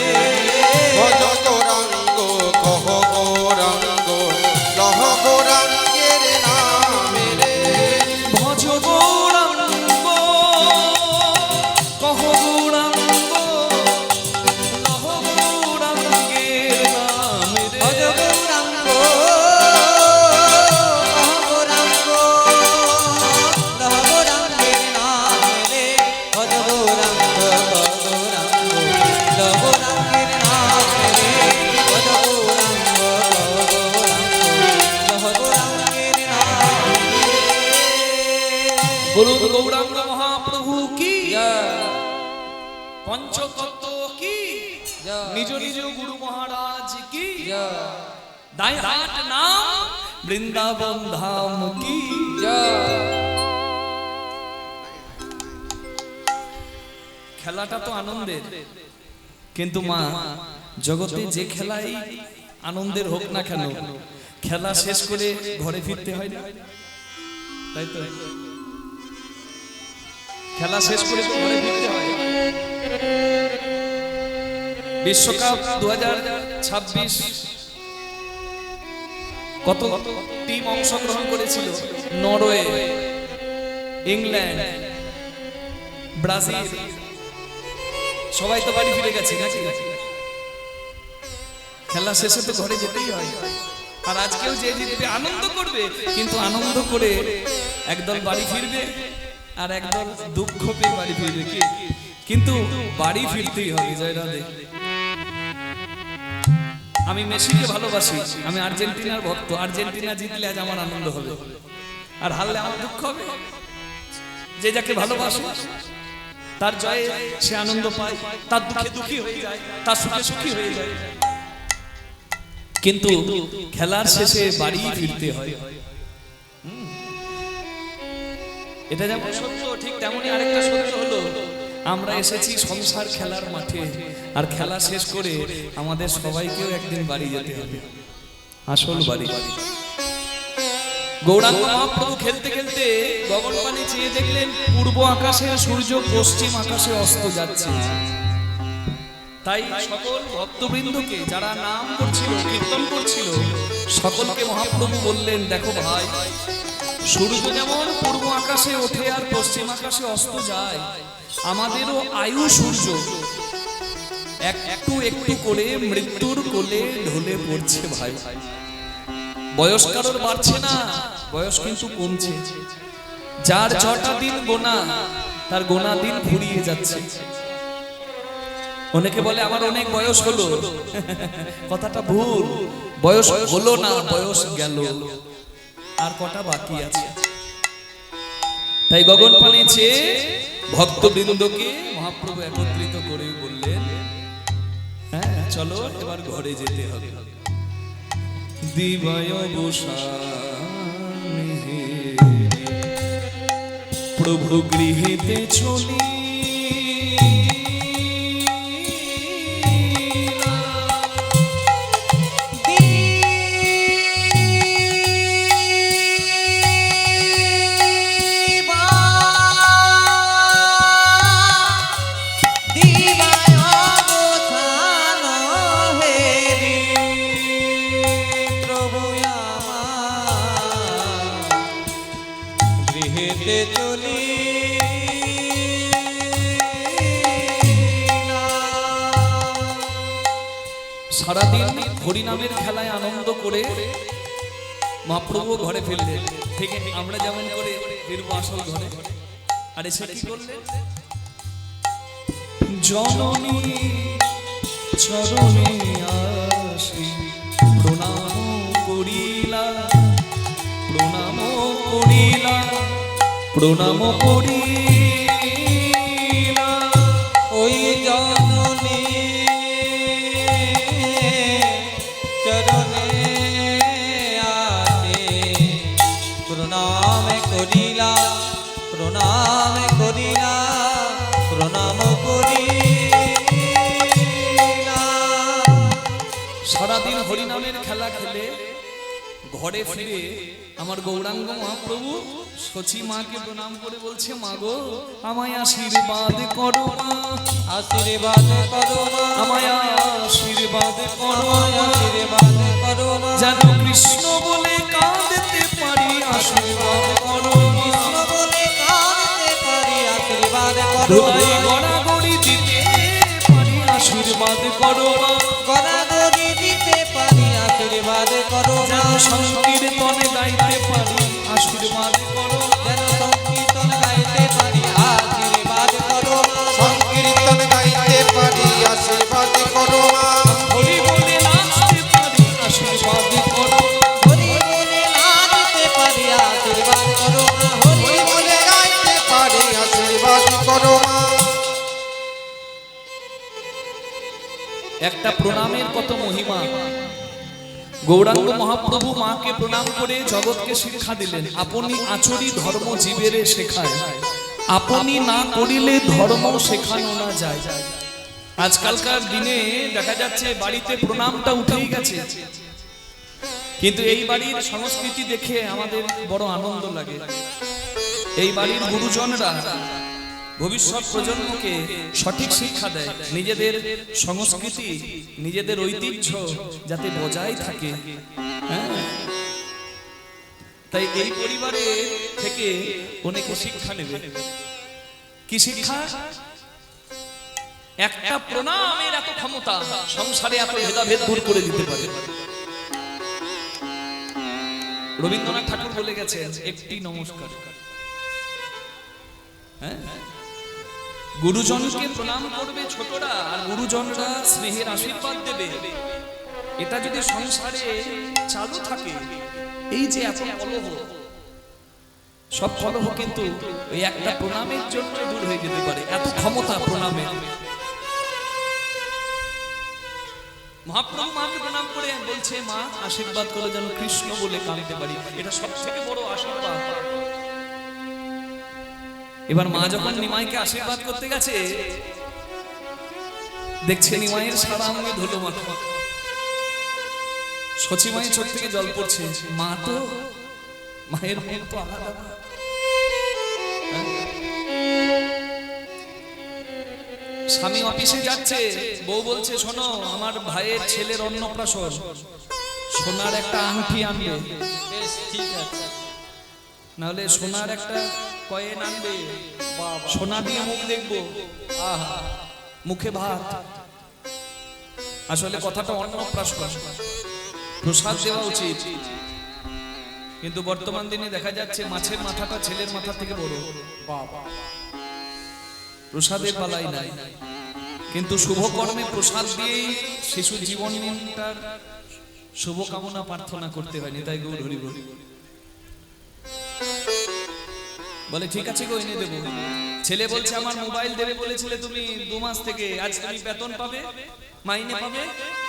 ভজ গৌরাঙ্গ কহ গৌরাঙ্গ লহ গৌরাঙ্গের নামে রে ভজ গৌরাঙ্গ কহ গৌরাঙ্গ লহ গৌরাঙ্গের নাম রে ভজ গৌরাঙ্গ কহ গৌরাঙ্গ লহ গৌরাঙ্গের নাম রে ভজ গৌরাঙ্গ কহ গৌরাঙ্গ লহ গৌরাঙ্গের নাম রে ভজ গৌরাঙ্গ কহ গৌরাঙ্গ লহ গৌরাঙ্গের নাম রে বলুন গৌরাঙ্গ মহাপ্রভু কি জয় পঞ্চতত্ত্ব কি জয় নিজ নিজ গুরু মহারাজ কি জয় দায় হাট নাম বৃন্দাবন ধাম কি জয় খেলাটা তো আনন্দের, কিন্তু মা জগতে যে খেলাই আনন্দের হোক না কেন, খেলা শেষ করে ঘরে ফিরতে হয় না, তাই তো? খেলা শেষ করে তো ঘরে ফিরতে হয়। বিশ্বকাপ 2026 কত টিম অংশগ্রহণ করেছিল? নরওয়ে, ইংল্যান্ড, ব্রাজিল, সবাই তো বাড়ি ফিরে গেছে নাকি? খেলা শেষে তো ঘরে যেতেই হয়। আর আজকেও যে জিতবে আনন্দ করবে, কিন্তু আনন্দ করে একদল বাড়ি ফিরবে আর একদল দুঃখ পেয়ে বাড়ি ফিরবে কি? কিন্তু বাড়ি ফিরতেই হবে। জয় রাধে। আমি মেসিকে ভালোবাসি, আমি আর্জেন্টিনার ভক্ত। আর্জেন্টিনা জিতলে আজ আমার আনন্দ হবে, আর হারলে আমার দুঃখ হবে। যে যাকে ভালোবাসে তার জয়ে সে আনন্দ পায়, তার দুঃখে দুঃখী হয়ে যায়, তার সুখে সুখী হয়ে যায়। কিন্তু খেলার শেষে বাড়ি ফিরতে হয়। এটা যেমন সত্য, ঠিক তেমনই আরেকটা সত্য হলো, আমরা এসেছি সংসার খেলার মাঠে, আর খেলা শেষ করে আমাদের সবাইকেও একদিন বাড়ি যেতে হবে, আসল বাড়ি। গৌরাঙ্গ মহাপ্রভু খেলতে খেলতে গগন পানে চেয়ে দেখলেন পূর্ব আকাশে সূর্য পশ্চিম আকাশে অস্ত যাচ্ছে। তাই সকল ভক্তবৃন্দকে, যারা নাম করছিল, কীর্তন করছিল, সকলকে মহাপ্রভু বললেন, দেখো ভাই, সূর্য যেমন পূর্ব আকাশে ওঠে আর পশ্চিম আকাশে অস্ত যায়, আমাদেরও আয়ু সূর্য একটু একটু করে মৃত্যুর কোলে ঢলে পড়ছে ভাই। বয়স কারোর বাড়ছে না, বয়স কিন্তু কমছে। যার 6টা দিন গোনা, তার গোনা দিন ফুরিয়ে যাচ্ছে। অনেকে বলে আমার অনেক বয়স হলো, কথাটা ভুল। বয়স হলো না, বয়স গেল, আর কটা বাকি আছে। তাই গগন পানে চেয়ে ভক্তবৃন্দকে মহাপ্রভু একত্রিত করে বললেন, হ্যাঁ চলো এবার ঘরে যেতে হবে। দিবায় অবসানে প্রভু গৃহেতে চলি, চলি সারাদিন হরিনামের খেলায় আনন্দ করে মহাপ্রভু ঘরে ফিরলেন। ঠিক আমরা যেমন করে ফিরবো আসল ঘরে, আর এসে কি করলেন? জননী চরণে আসি প্রণাম করিলা, প্রণাম করিলা, প্রণাম করিলা। ওই জননী চরণে আসে প্রণাম করিলা, প্রণাম করিলা, প্রণাম করিলা। সারাদিন হরিনামের খেলা খেলে ঘরে ফিরে আমার গৌরাঙ্গ মহাপ্রভু সচি মাকে প্রণাম করে বলছে, মা গো আমায় আশীর্বাদ করো মা, আশীর্বাদ করো মা, আমায় আশীর্বাদ করো আমায় মা, আশীর্বাদ করো মা, যেন কৃষ্ণ বলে কাঁদতে পারি, আশীর্বাদ করো মা, কৃষ্ণ বলে কাঁদতে পারি, আশীর্বাদ করো ধুলাই মা, গড়াগড়ি দিতে পারি, আশীর্বাদ করো মা, গড়াগড়ি দিতে পারি, আশীর্বাদ করো মা, যেন সংকীর্তনে গাইতে পারি, আশীর্বাদ করো মা, যেন সংকীর্তন গাইতে পারি, আশীর্বাদ করো মা, সংকীর্তন গাইতে পারি, আশীর্বাদ করো মা, হরি বলে নাচতে পারি, আশীর্বাদ করো মা, হরি বলে নাচতে পারি, আশীর্বাদ করো মা, হরি হরি বলে গাইতে পারি, আশীর্বাদ করো মা। একটা প্রণামের কত মহিমা। গৌরাঙ্গ মহাপ্রভু মাকে প্রণাম করে জগৎকে শিক্ষা দিলেন, আপনি আচরি ধর্ম জীবেরে শেখায়, আপনি না করিলে ধর্ম শেখানো না যায়। আজকালকার দিনে দেখা যাচ্ছে বাড়িতে প্রণামটা উঠেই গেছে, কিন্তু এই বাড়ির সংস্কৃতি দেখে আমাদের বড় আনন্দ লাগে। এই বাড়ির গুরুজনরা ভবিষ্যৎ প্রজন্মকে সঠিক শিক্ষা দেয়, নিজেদের সংস্কৃতি নিজেদের ঐতিহ্য যাতে বজায় থাকে। হ্যাঁ, তাই এই পরিবারে থেকে অনেকে শিক্ষা নেবে। কি শিক্ষা? একটা প্রণামের এত ক্ষমতা, সংসারে এত ভেদাভেদ দূর করে দিতে পারে। রবীন্দ্রনাথ ঠাকুর বলে গেছেন, একটি নমস্কার। হ্যাঁ, গুরুজনকে প্রণাম করবে ছোটরা, আর গুরুজনরা স্নেহের আশীর্বাদ দেবে। এটা যদি সংসারে চালু থাকে, এই যে এত কলহ, সব কলহ কিন্তু ওই একটা প্রণামের জন্য দূর হয়ে যেতে পারে। এত ক্ষমতা প্রণামের। মহাপ্রভু মাকে প্রণাম করে বলছে, মা আশীর্বাদ করে যেন কৃষ্ণ বলে কাঁদতে পারি, এটা সব থেকে বড় আশীর্বাদ। এবার মা যখন নিমাইকে আশীর্বাদ করতে গেছে, দেখছে নিমাইয়ের সারা আঙ্গে ধুলো মাখা। সচিমাই চোখ থেকে জল পড়ছে, মা তো মায়ের মন তো আলাদা। স্বামী অফিসে যাচ্ছে, বউ বলছে, শোনো আমার ভাইয়ের ছেলের অন্নপ্রাশন, সোনার একটা আংটি আনবে, বেশ ঠিক আছে, নাহলে সোনার একটা কয়েন আনবে, সোনা দিয়ে মুখ দেখবো, আহা মুখে ভাত। আসলে কথাটা অন্নপ্রাশন, প্রসাদ দেওয়া উচিত, কিন্তু বর্তমান দিনে দেখা যাচ্ছে মাছের মাথাটা ছেলের মাথা থেকে বড়। প্রসাদের পালাই নাই, কিন্তু শুভ কর্মে প্রসাদ দিয়েই শিশু জীবনটার শুভ কামনা প্রার্থনা করতে হয়। নিতাই গৌর হরি বল। বলে ঠিক আছে গো, এনে দেবো। ছেলে বলছে, আমার মোবাইল দেবে বলেছিলে তুমি 2 মাস থেকে, আজ তুমি বেতন পাবে, মাইনে পাবে,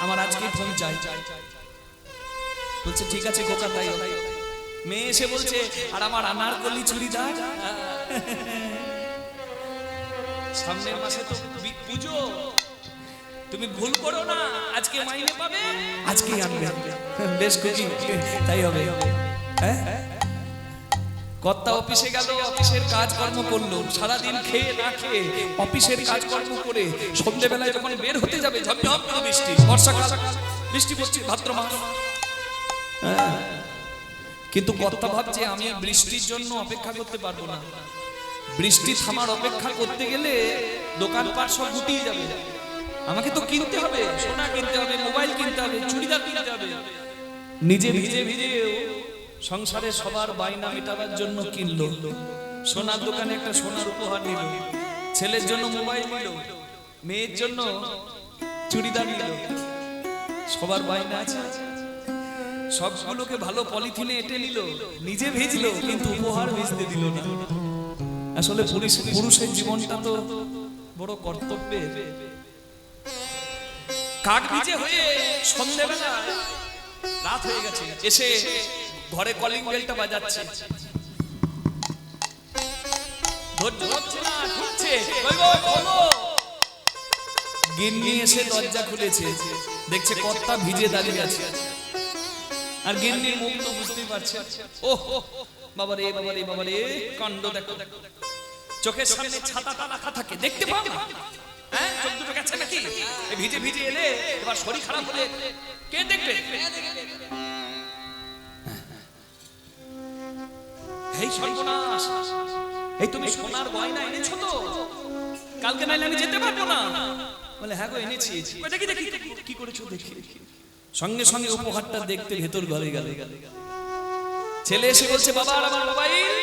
আমার আজকে ফোন চাই। বলছে ঠিক আছে খোকা, তাই হবে। মেয়ে এসে বলছে, আর আমার আনারকলি চুড়িদার, সামনের মাসে তো পুজো, তুমি ভুল করো না, আজকে মাইনে পাবে, আজকেই আনবে। বেশ খুশি, তাই হবে। হ্যাঁ, কর্তা অফিসে গেল, অফিসের কাজকর্ম করলো, সারাদিন খেয়ে না খেয়ে অফিসের কাজকর্ম করে সন্ধ্যেবেলায় যখন বের হতে যাবে, ঝমঝম করে বৃষ্টি, বর্ষাকাল, বৃষ্টি পড়ছে, ভাদ্র মাস। কিন্তু কর্তা ভাবছে, আমি বৃষ্টির জন্য অপেক্ষা করতে পারবো না। বৃষ্টি থামার অপেক্ষা করতে গেলে দোকানপাট সব গুটিয়ে যাবে, আমাকে তো কিনতে হবে, সোনা কিনতে হবে, মোবাইল কিনতে হবে, চুড়িদার কিনতে হবে। নিজে ভিজে ভিজে সংসারে সবার বায়না মেটাবার জন্য কিনলো, সোনার দোকানে একটা সোনার উপহার নিল, ছেলের জন্য মোবাইল নিল, মেয়ের জন্য চুড়িদার নিল, সবার বায়না আছে, সবগুলোকে ভালো পলিথিনে এঁটে নিল, নিজে ভিজলো, কিন্তু উপহার ভিজতে দিল না। আসলে পুরুষের জীবনটা তো বড় কর্তব্যের। কাক ভিজে হয়ে সন্ধ্যেবেলা রাত হয়ে গেছে, এসে ঘরে কলিং বেলটা বাজাচ্ছে, ধৈর্য হচ্ছে না, ঢুকছে, গিন্নি এসে দরজা খুলেছে, দেখছে কর্তা ভিজে দাঁড়িয়ে আছে। আর গিন্নির মুখ তো বুঝতেই পারছে। ও বাবা রে বাবা রে বাবা রে, কাণ্ড দেখো। চোখের সামনে ছাতাটা রাখা থাকে, দেখতে পাও না? হ্যাঁ, চোখ দুটো গেছে নাকি? এই ভিজে ভিজে এলে এবার শরীর খারাপ হলে কে দেখবে? এই সর্বনাশ, এই তুমি সোনার গয়না এনেছো তো? কালকে নাইলে আমি যেতে পারবো না। বলে হ্যাঁ গো এনেছি। দেখি দেখি কি করেছো দেখি। সঙ্গে সঙ্গে উপহারটা দেখতে ভেতর ঘরে গেল। ছেলে এসে বলছে বাবা আর আমার মোবাইল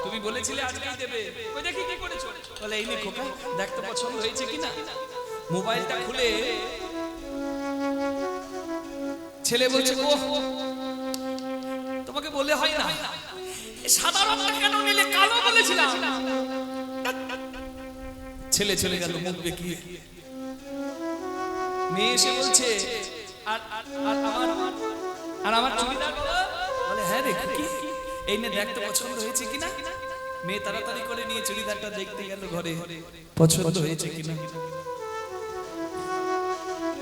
তুমি বলেছিলে আজকেই দেবে, ওই দেখি কি করেছো। বলে এই নে খোকা, দেখ তো পছন্দ হয়েছে কিনা। মোবাইলটা খুলে ছেলে বলছে ও তোমাকে বলে হয় না, সাদা রংটা কেন নিলে, কালো বলেছিলাম। ছেলে চলে গেল মুখ বেঁকিয়ে। মেয়ে এসে বলছে আর আমার চুড়িদার। বলে হ্যাঁ রে কি, এই নে দেখ তো পছন্দ হয়েছে কিনা। মেয়ে তাড়াতাড়ি করে নিয়ে চুড়িদারটা দেখতে গেল ঘরে, পছন্দ হয়েছে কিনা।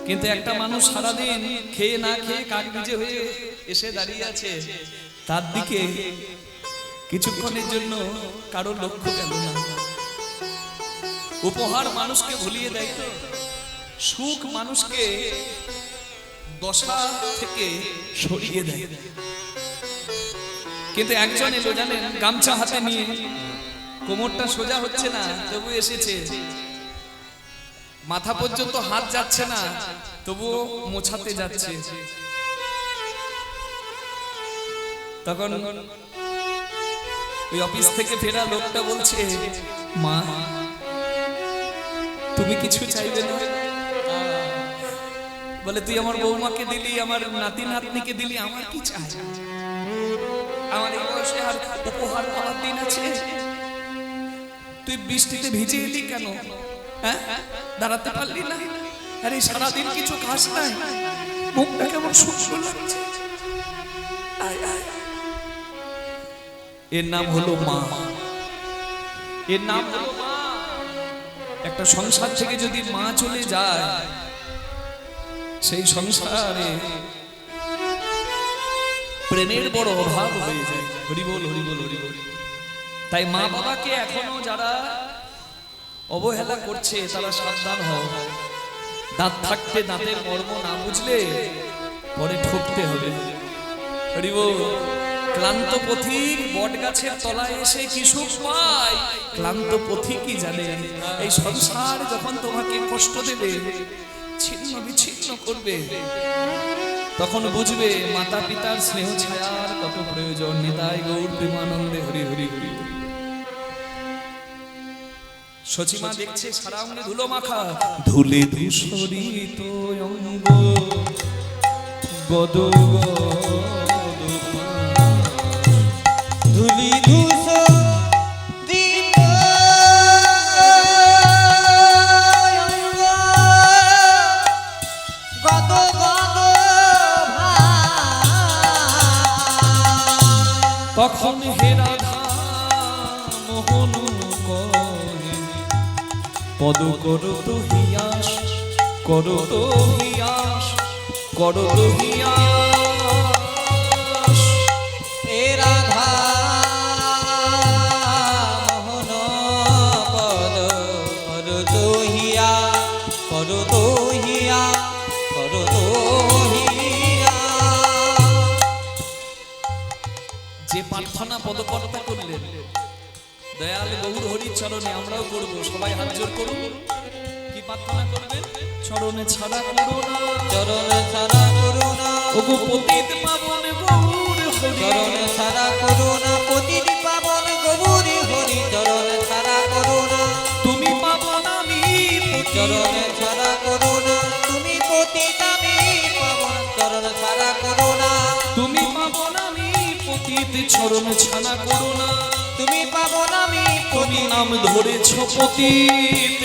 কিন্তু একটা মানুষ সারাদিন খেয়ে না খেয়ে কাক ভিজে হয়ে এসে দাঁড়িয়ে আছে, তার দিকে কিছুক্ষণের জন্য কারো লক্ষ্য গেল না। উপহার মানুষকে ভুলিয়ে দেয় তো, সুখ মানুষকে দশা থেকে সরিয়ে দেয়। কিন্তু একজন এলো জানেন, গামছা হাতে নিয়ে, কোমরটা সোজা হচ্ছে না তবু এসেছে, মাথা পর্যন্ত হাত যাচ্ছে না তবুও মোছাতে যাচ্ছে। তখন ওই অফিস থেকে ফেরা লোকটা বলছে মা তুমি কিছু চাইবে না? বলে তুই আমার বৌমাকে দিলি, আমার নাতি নাতনিকে দিলি, আমার কি চাই? আমার এই বয়সে আর উপহার পাওয়ার দিন আছে? তুই বৃষ্টিতে ভিজে এলি কেন? হ্যাঁ, দাঁড়াতে পারলি না? আরে সারাদিন কিছু খাস নাই, মুখটা কেমন শুকনো লাগছে। এর নাম হলো মা, এর নাম হলো মা। একটা সংসার থেকে যদি মা চলে যায়, সেই সংসারে প্রেমের বড় অভাব হয়ে যায়। হরি বল হরি বল হরি বল। তাই মা বাবাকে এখনো যারা অবহেলা করছে তারা সাবধান হও। দাঁত থাকতে দাঁতের মর্ম না বুঝলে পরে ঠকতে হবে। হরি বল। ক্লান্ত পথিক বট গাছের তলায় এসে কি সুখ পায়, ক্লান্ত পথিকই জানে। এই সংসার যখন তোমাকে কষ্ট দেবে, ছিন্ন বিচ্ছিন্ন করবে, তখন বুঝবে মাতা পিতার স্নেহ ছায়ার কত প্রয়োজন। নিতাই গৌর প্রেমানন্দে হরি হরি হরি। সচিমা দেখছে সারা অঙ্গে ধুলো মাখা, ধুলে ধূসরিত অঙ্গ গদ ধুলি ধূস দীপ গদ গদ তখন হে রাধা মোহন করে পদ করো তো হিয়াস, করো তো হিয়াস, করো তো হিয়াস। হে রাধা মোহন পদ করো তো হিয়া, করো তো হিয়া, করো তো হিয়া। যে প্রার্থনা পদকর্তা করলেন দয়াল গৌর হরির চরণে, আমরাও করব। সবাই হাত জোর করুন। কি প্রার্থনা করবেন? চরণে ছাড়া করো না, চরণে ছাড়া করুণা, ওগো পতিত পাবন গৌর হরি। চরণে ছাড়া করুণা, পতিত পাবন গৌরী হরি। চরণে ছাড়া করুণা, তুমি পাবন আমি পতিত। চরণে ছাড়া করুণা, তুমি পতিত আমি পাবন। চরণে ছাড়া করুণা, তুমি পাবন আমি পতিত। চরণে ছাড়া করো না, তুমি পাবন আমি তুমি পতিত। নাম ধরেছ পতিত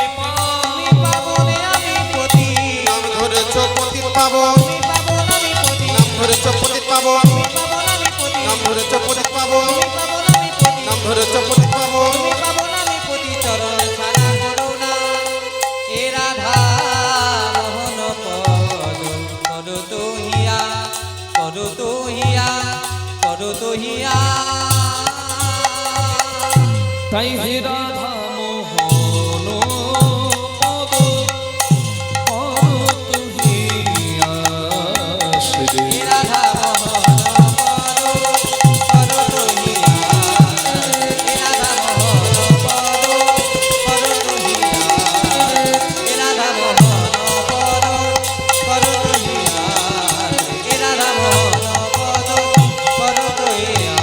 তুমি পাবনে আমি পতিত। নাম ধরেছ পতিত পাবন, তুমি পাবন আমি পতিত। নাম ধরেছ পতিত পাবন, তুমি পাবন আমি পতিত। নাম ধরেছ পতিত পাবন, তুমি পাবন আমি পতিত। নাম ধরেছ পতিত পাবন। তুমি পাবন আমি পতিত। চরণে ছাড়া করুণা, এ রাধা মোহন পদ করো তো হিয়া, করো তো তহিয়া তাই হে রাধা মোহন পদ করো তুমি আশ্রে। রাধা মোহন পদ করো তহিয়া রাধা মোহন পদ করো তহিয়া রাধা মোহন পদ করো তহিয়া রাধা মোহন পদ করো তহিয়া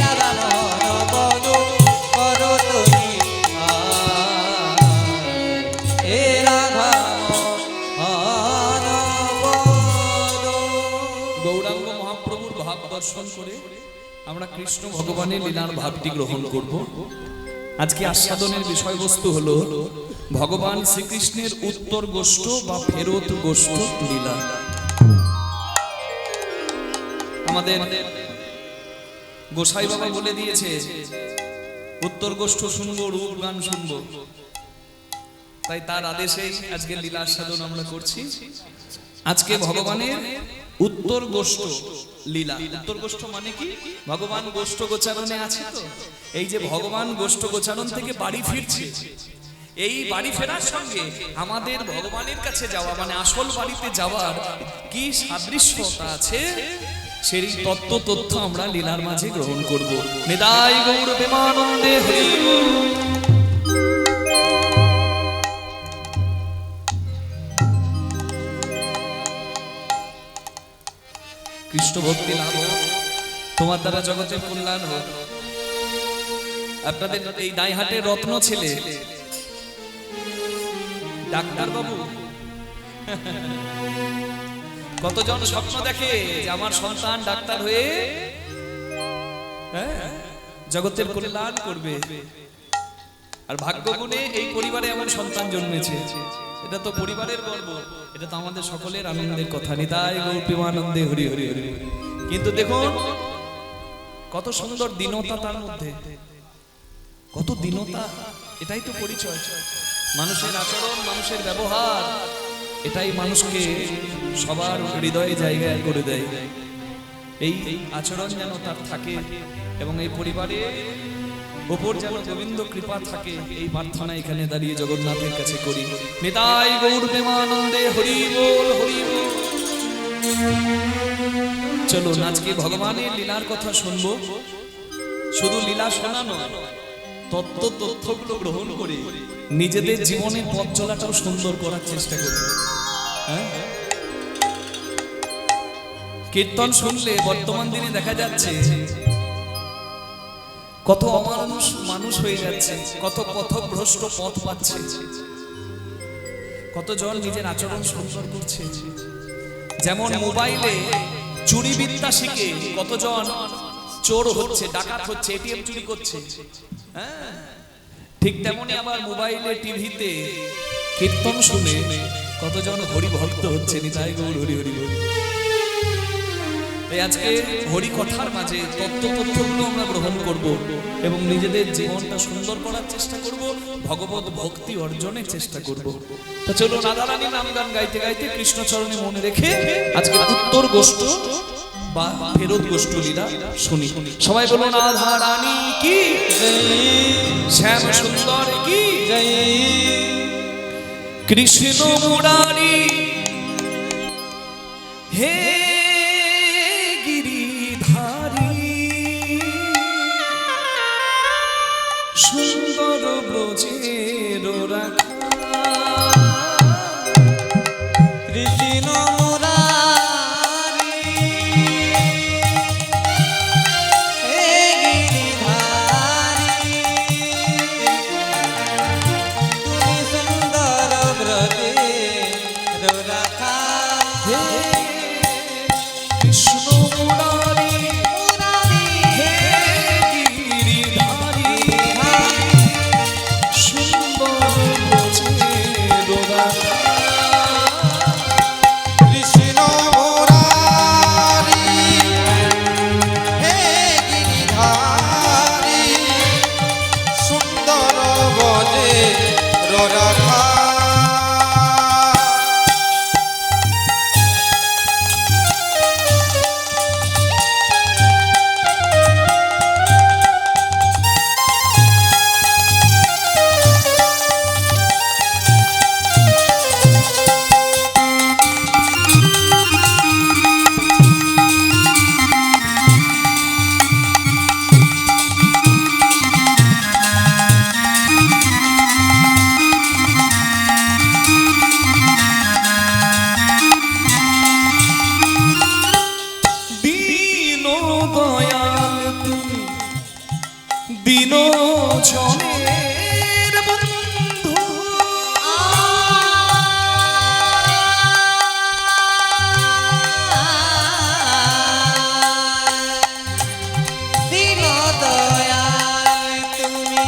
রাধা মোহন পদ করো তহিয়া হে রাধা মোহন পদ। গৌরাঙ্গ মহাপ্রভুর ভাব দর্শন করে আমরা কৃষ্ণ ভগবানের লীলার ভাবটি গ্রহণ করব। আজকে আস্বাদনের বিষয়বস্তু হলো ভগবান শ্রীকৃষ্ণের উত্তর গোষ্ঠ বা ফেরত গোষ্ঠ লীলা। আমাদের গোসাই বাবা বলে দিয়েছে উত্তর গোষ্ঠ শুনবো, রূপ গান শুনবো, তাই তার আদেশেই আজকে লীলা আস্বাদন আমরা করছি। আজকে ভগবানের উত্তর গোষ্ঠ লীলা। উত্তর গোষ্ঠ মানে কি? ভগবান গোষ্ঠ গোচারণে আছে তো, এই যে ভগবান গোষ্ঠ গোচারণ থেকে বাড়ি ফিরছে, এই বাড়ি ফেরার সঙ্গে আমাদের ভগবানের কাছে যাওয়া মানে আসল বাড়িতে যাওয়ার কি সাদৃশ্যতা আছে, সেই তথ্য আমরা লীলার মাঝে গ্রহণ করব। নিতাই গৌর প্রেমানন্দে হরি বল। কৃষ্ণ ভক্তি লাভ হোক, তোমার দ্বারা জগতের কল্যাণ হোক। আপনাদের এই দাইহাটের রত্ন ছেলে ডাক্তার বাবু কতজন স্বপ্ন দেখে যে আমার সন্তান ডাক্তার হয়ে জগতের কল্যাণ করবে, আর ভাগ্যগুণে এই পরিবারে এমন সন্তান জন্মেছে। এটা তো পরিবারের গর্ব, এটা তো আমাদের সকলের আনন্দের কথা। নিতাই গৌর প্রেমানন্দে হরি হরি হরি। কিন্তু দেখুন কত সুন্দর দীনতা তার মধ্যে, কত দীনতা। এটাই তো পরিচয়। মানুষের আচরণ, মানুষের ব্যবহার, এটাই মানুষকে সবার হৃদয়ে জায়গায় করে দেয়। এই আচরণ যেন তার থাকে এবং এই পরিবারে ওপর যেন গোবিন্দ কৃপা থাকে, এই প্রার্থনা এখানে দাঁড়িয়ে জগন্নাথের কাছে করি। নিতাই গৌর প্রেমানন্দে হরি বল হরি বল। চলো আজকে ভগবানের লীলার কথা শুনবো। শুধু লীলা শোনা নয়, তথ্যগুলো গ্রহণ করে নিজেদের জীবনের পথ চলাটাও সুন্দর করার চেষ্টা করি। কীর্তন শুনলে বর্তমান দিনে দেখা যাচ্ছে কত অমানুষ মানুষ হয়ে যাচ্ছে, কত পথভ্রষ্ট পথ পাচ্ছে, কতজন নিজের আচরণ সুন্দর করছে। যেমন মোবাইলে চুরি বিদ্যা শিখে কতজন চোর হচ্ছে, ডাকাত হচ্ছে, এটিএম চুরি করছে। ঠিক তেমনি আবার মোবাইলে টিভিতে কীর্তন শুনে কতজন হরি ভক্ত হচ্ছে। নিতাই গৌর হরি হরি হরি। আজকে হরি কথার মাঝে তথ্যগুলো আমরা গ্রহণ করব এবং নিজেদের জীবনটা সুন্দর করার চেষ্টা করব, ভগবত ভক্তি অর্জনের চেষ্টা করব। তো চলো রাধারানী নাম গান গাইতে গাইতে কৃষ্ণ চরণে মনে রেখে আজকে উত্তর গোষ্ঠ বা ফেরত গোষ্ঠ লীলা শুনি। সবাই বলুন রাধারানী কি শ্যাম সুন্দর কি কৃষ্ণ মুরারি হে সুন্দর ব্রজের রাখা কৃষ্ণ মুরারি হে গিরিধারী তুমি সুন্দর ব্রজের রাখা হে কৃষ্ণ মুরারি হে গিরিধারী সুন্দর ব্রজের রাখা কৃষ্ণ মুরারি হে গিরিধারী সুন্দর বজে রাখা। দিন জনের বন্ধু দিন দয়াল তুমি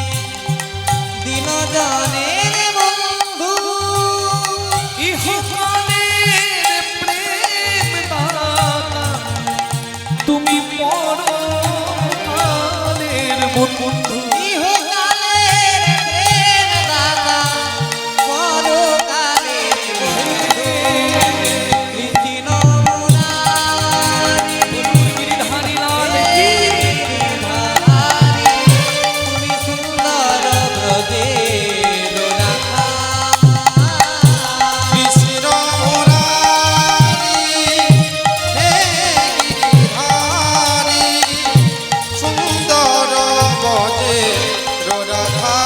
দিন জনের বন্ধু ইহকালের প্রেম দাতা তুমি পরকালের বন্ধু ইহকালের প্রেম দাতা পরকালের কৃষ্ণ মুরারি গিরিধারী লাল কি ধারি তুমি সুন্দর ব্রজের রাখা কৃষ্ণ মুরারি হে গিরিধারী সুন্দর বজে রাধা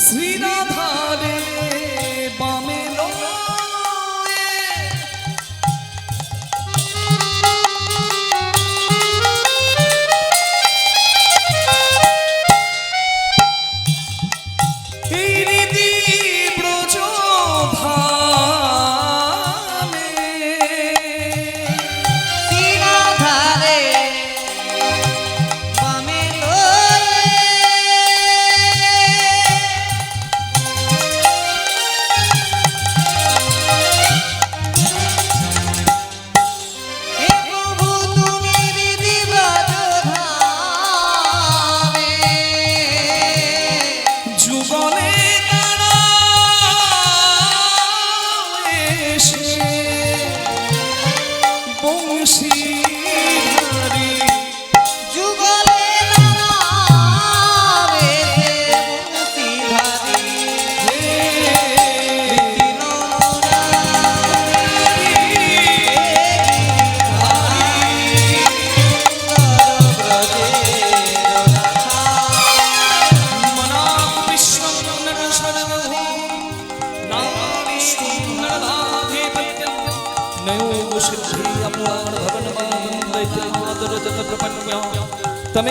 শ্রীরাধারে বামে লয়ে এই রীতি ব্রজ ধামে ধারে বামে লয়ে হে প্রভু তুমি হৃদি ব্রজধামে যুগলে তারা এসে বংশীধারী যুগলে নামে মুক্তিধারী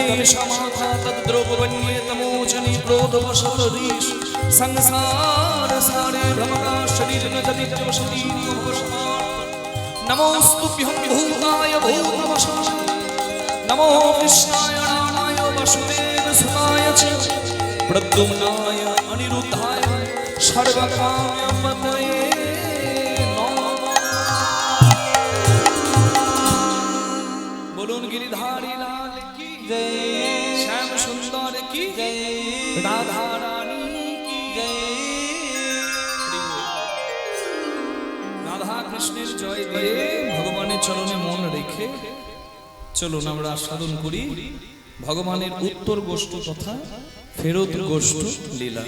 কৃষ্ণ संसार सारे भ्रमका शरीर न जति जब शरीर नमोस्तुभ्यं भूताय भूतवशाय नमो कृष्णाय रामाय वसुदेव सुताय च प्रद्युम्नाय अनिरुद्धाय सर्वकाम्य पतये नमः। बोलुन गिरिधारी लाल की जय श्याम सुंदर की जय राधा रानी की जय রাধা কৃষ্ণের জয় দিয়ে ভগবানের চরণে মন রেখে চলুন আমরা সাধন করি ভগবানের উত্তর গোষ্ঠ তথা ফেরত গোষ্ঠ লীলা।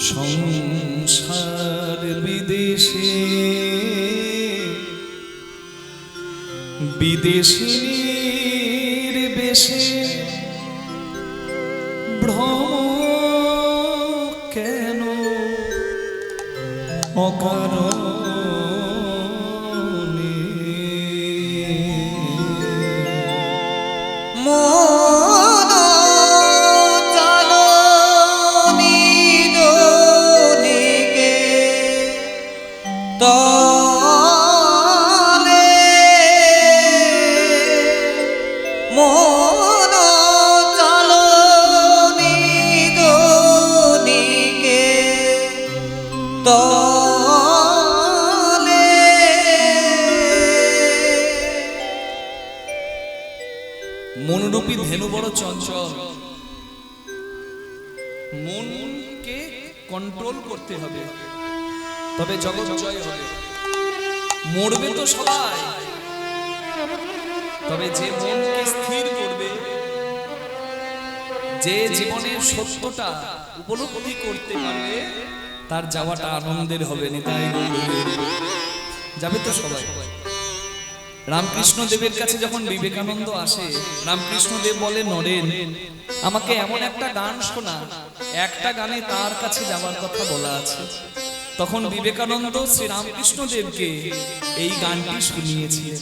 সংসার বিদেশে বিদেশিনীর বেশে ভ্রম কেন অকারণে মন চলো নিজ দিকে তলে মন চলো নিজ দিকে তলে ধেনু বড় চঞ্চল, মনকে কন্ট্রোল করতে হবে, তবে জগৎ জয় হবে। মরবে তো সবাই, তবে যে মনকে স্থির করবে, যে জীবনের সত্যটা উপলব্ধি করতে পারবে, তার যাওয়াটা আনন্দের হবে। নিতাই গৌর যাবে তো সবাই। রামকৃষ্ণ দেবের কাছে যখন বিবেকানন্দ আসে, রামকৃষ্ণ দেব বলে, নরেন আমাকে এমন একটা গান শোনা, একটা গানে তার কাছে যাওয়ার কথা বলা আছে। তখন বিবেকানন্দ শ্রী রামকৃষ্ণ দেবকে এই গানটি শুনিয়েছিলেন।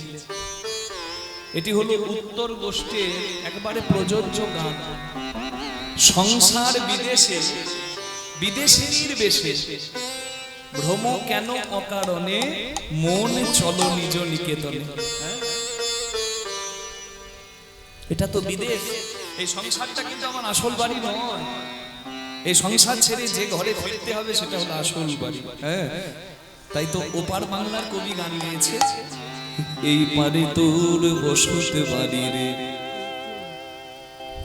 এটি হলো উত্তর গোষ্ঠীর একবারে প্রযোজ্য গান। সংসার বিদেশে, বিদেশিনীর বেশে, ভ্রম কেন অকারণে, মন চলো নিজ নিকেতনে। এটা তো বিদেশ, এই সংসারটা কিন্তু আমার আসল বাড়ি নয়। এই সংসার ছেড়ে যে ঘরে ফিরতে হবে সেটা হলো আসল বাড়ি। হ্যাঁ, তাই তো ওপার বাংলার কবি গান গেয়েছে, এই পারে তোর বসতে বাড়ি রে,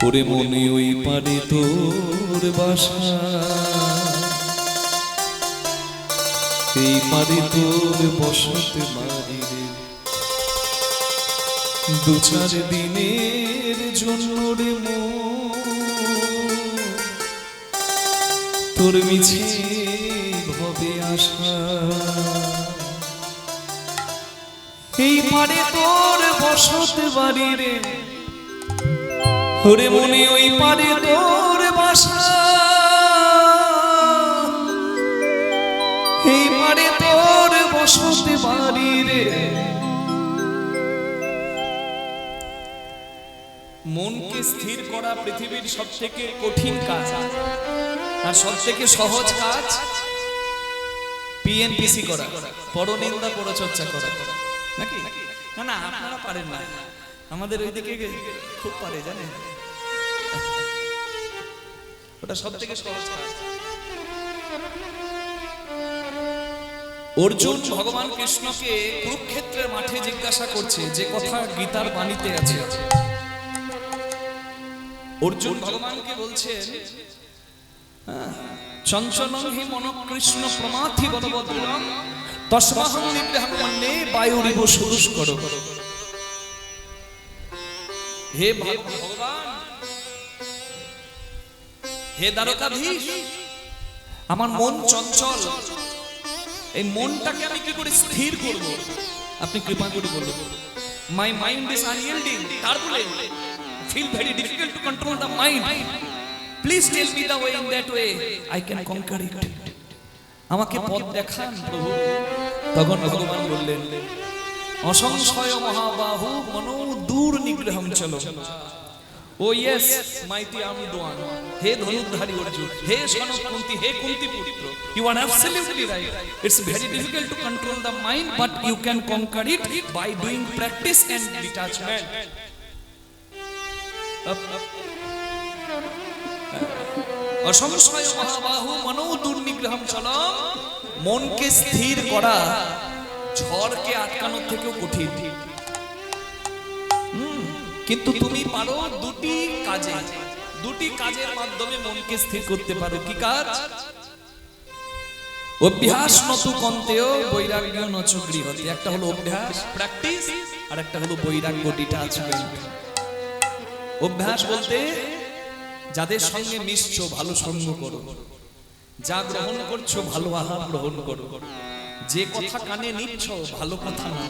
ওরে মনে ওই পারে তোর বাসা, এই পারে তোর বসতে বাড়ি রে, দু চার দিনের জন্য রে তোর মিছে ভবে আসা, এই পারে তোর বসতে বাড়ি রে, ওরে মনে ওই পারে তোর বাসা, এই পারে তোর বসতে বাড়ি রে। মনকে স্থির করা পৃথিবীর সবথেকে কঠিন কাজ, আর সবথেকে সহজ কাজ পিএনপিসি করা, পরনিন্দা পরচর্চা করা, নাকি? না না, আপনারা পারেন না, আমাদের ওইদিকে খুব পারে, জানেন? ওটা সবথেকে সহজ কাজ। অর্জুন ভগবান কৃষ্ণকে কুরুক্ষেত্রের মাঠে জিজ্ঞাসা করছে যে কথা গীতার বাণীতে আছে। অর্জুন ভগবানকে বলছেন, চঞ্চলং হি মন কৃষ্ণ প্রমাথি বলবদ্রং তস্মাহং নিগ্রহং মন্যে বায়ুরিব সুদুষ্কর। হে ভগবান, হে দ্বারকাধীশ, আমার মন চঞ্চল, এই মনটাকে আমি কি করে স্থির করব? আপনি কৃপা করে বলুন। My mind is unyielding, turbulent, feel very difficult to control the mind. Please tell me the way, in that way I can conquer it. আমাকে পথ দেখান প্রভু। তখন ভগবান বললেন, অসংশয় মহাবাহু মনো দূর নিগ্রহম চলো। ও ইয়েস মাইটি আমদোয়ান, হে ধনুর্ধারী অর্জুন, হে সনক কুন্তি, হে কুন্তি পুত্র, you are absolutely right. It's very difficult to control the mind, but you can conquer it by doing practice and detachment. অসংশয় মহাবাহু মনো দুর্নিগ্রহম চলম। মনকে স্থির করা ঝড়কে আটকানোর থেকেও কঠিন, কিন্তু তুমি পারো দুটি কাজে, দুটি কাজের মাধ্যমে মনকে স্থির করতে পারো। কি কাজ? অভ্যাস নতু কন্তেও বৈরাগ্য নচ গৃহতে। একটা হলো অভ্যাস, প্র্যাকটিস, আর একটা হলো বৈরাগ্য, ডিটাচমেন্ট। অভ্যাস বলতে যাদের সঙ্গে মিশছো ভালো সঙ্গ করো, যা গ্রহণ করছো ভালো আহার গ্রহণ করো, যে কথা কানে নিচ্ছ ভালো কথা না।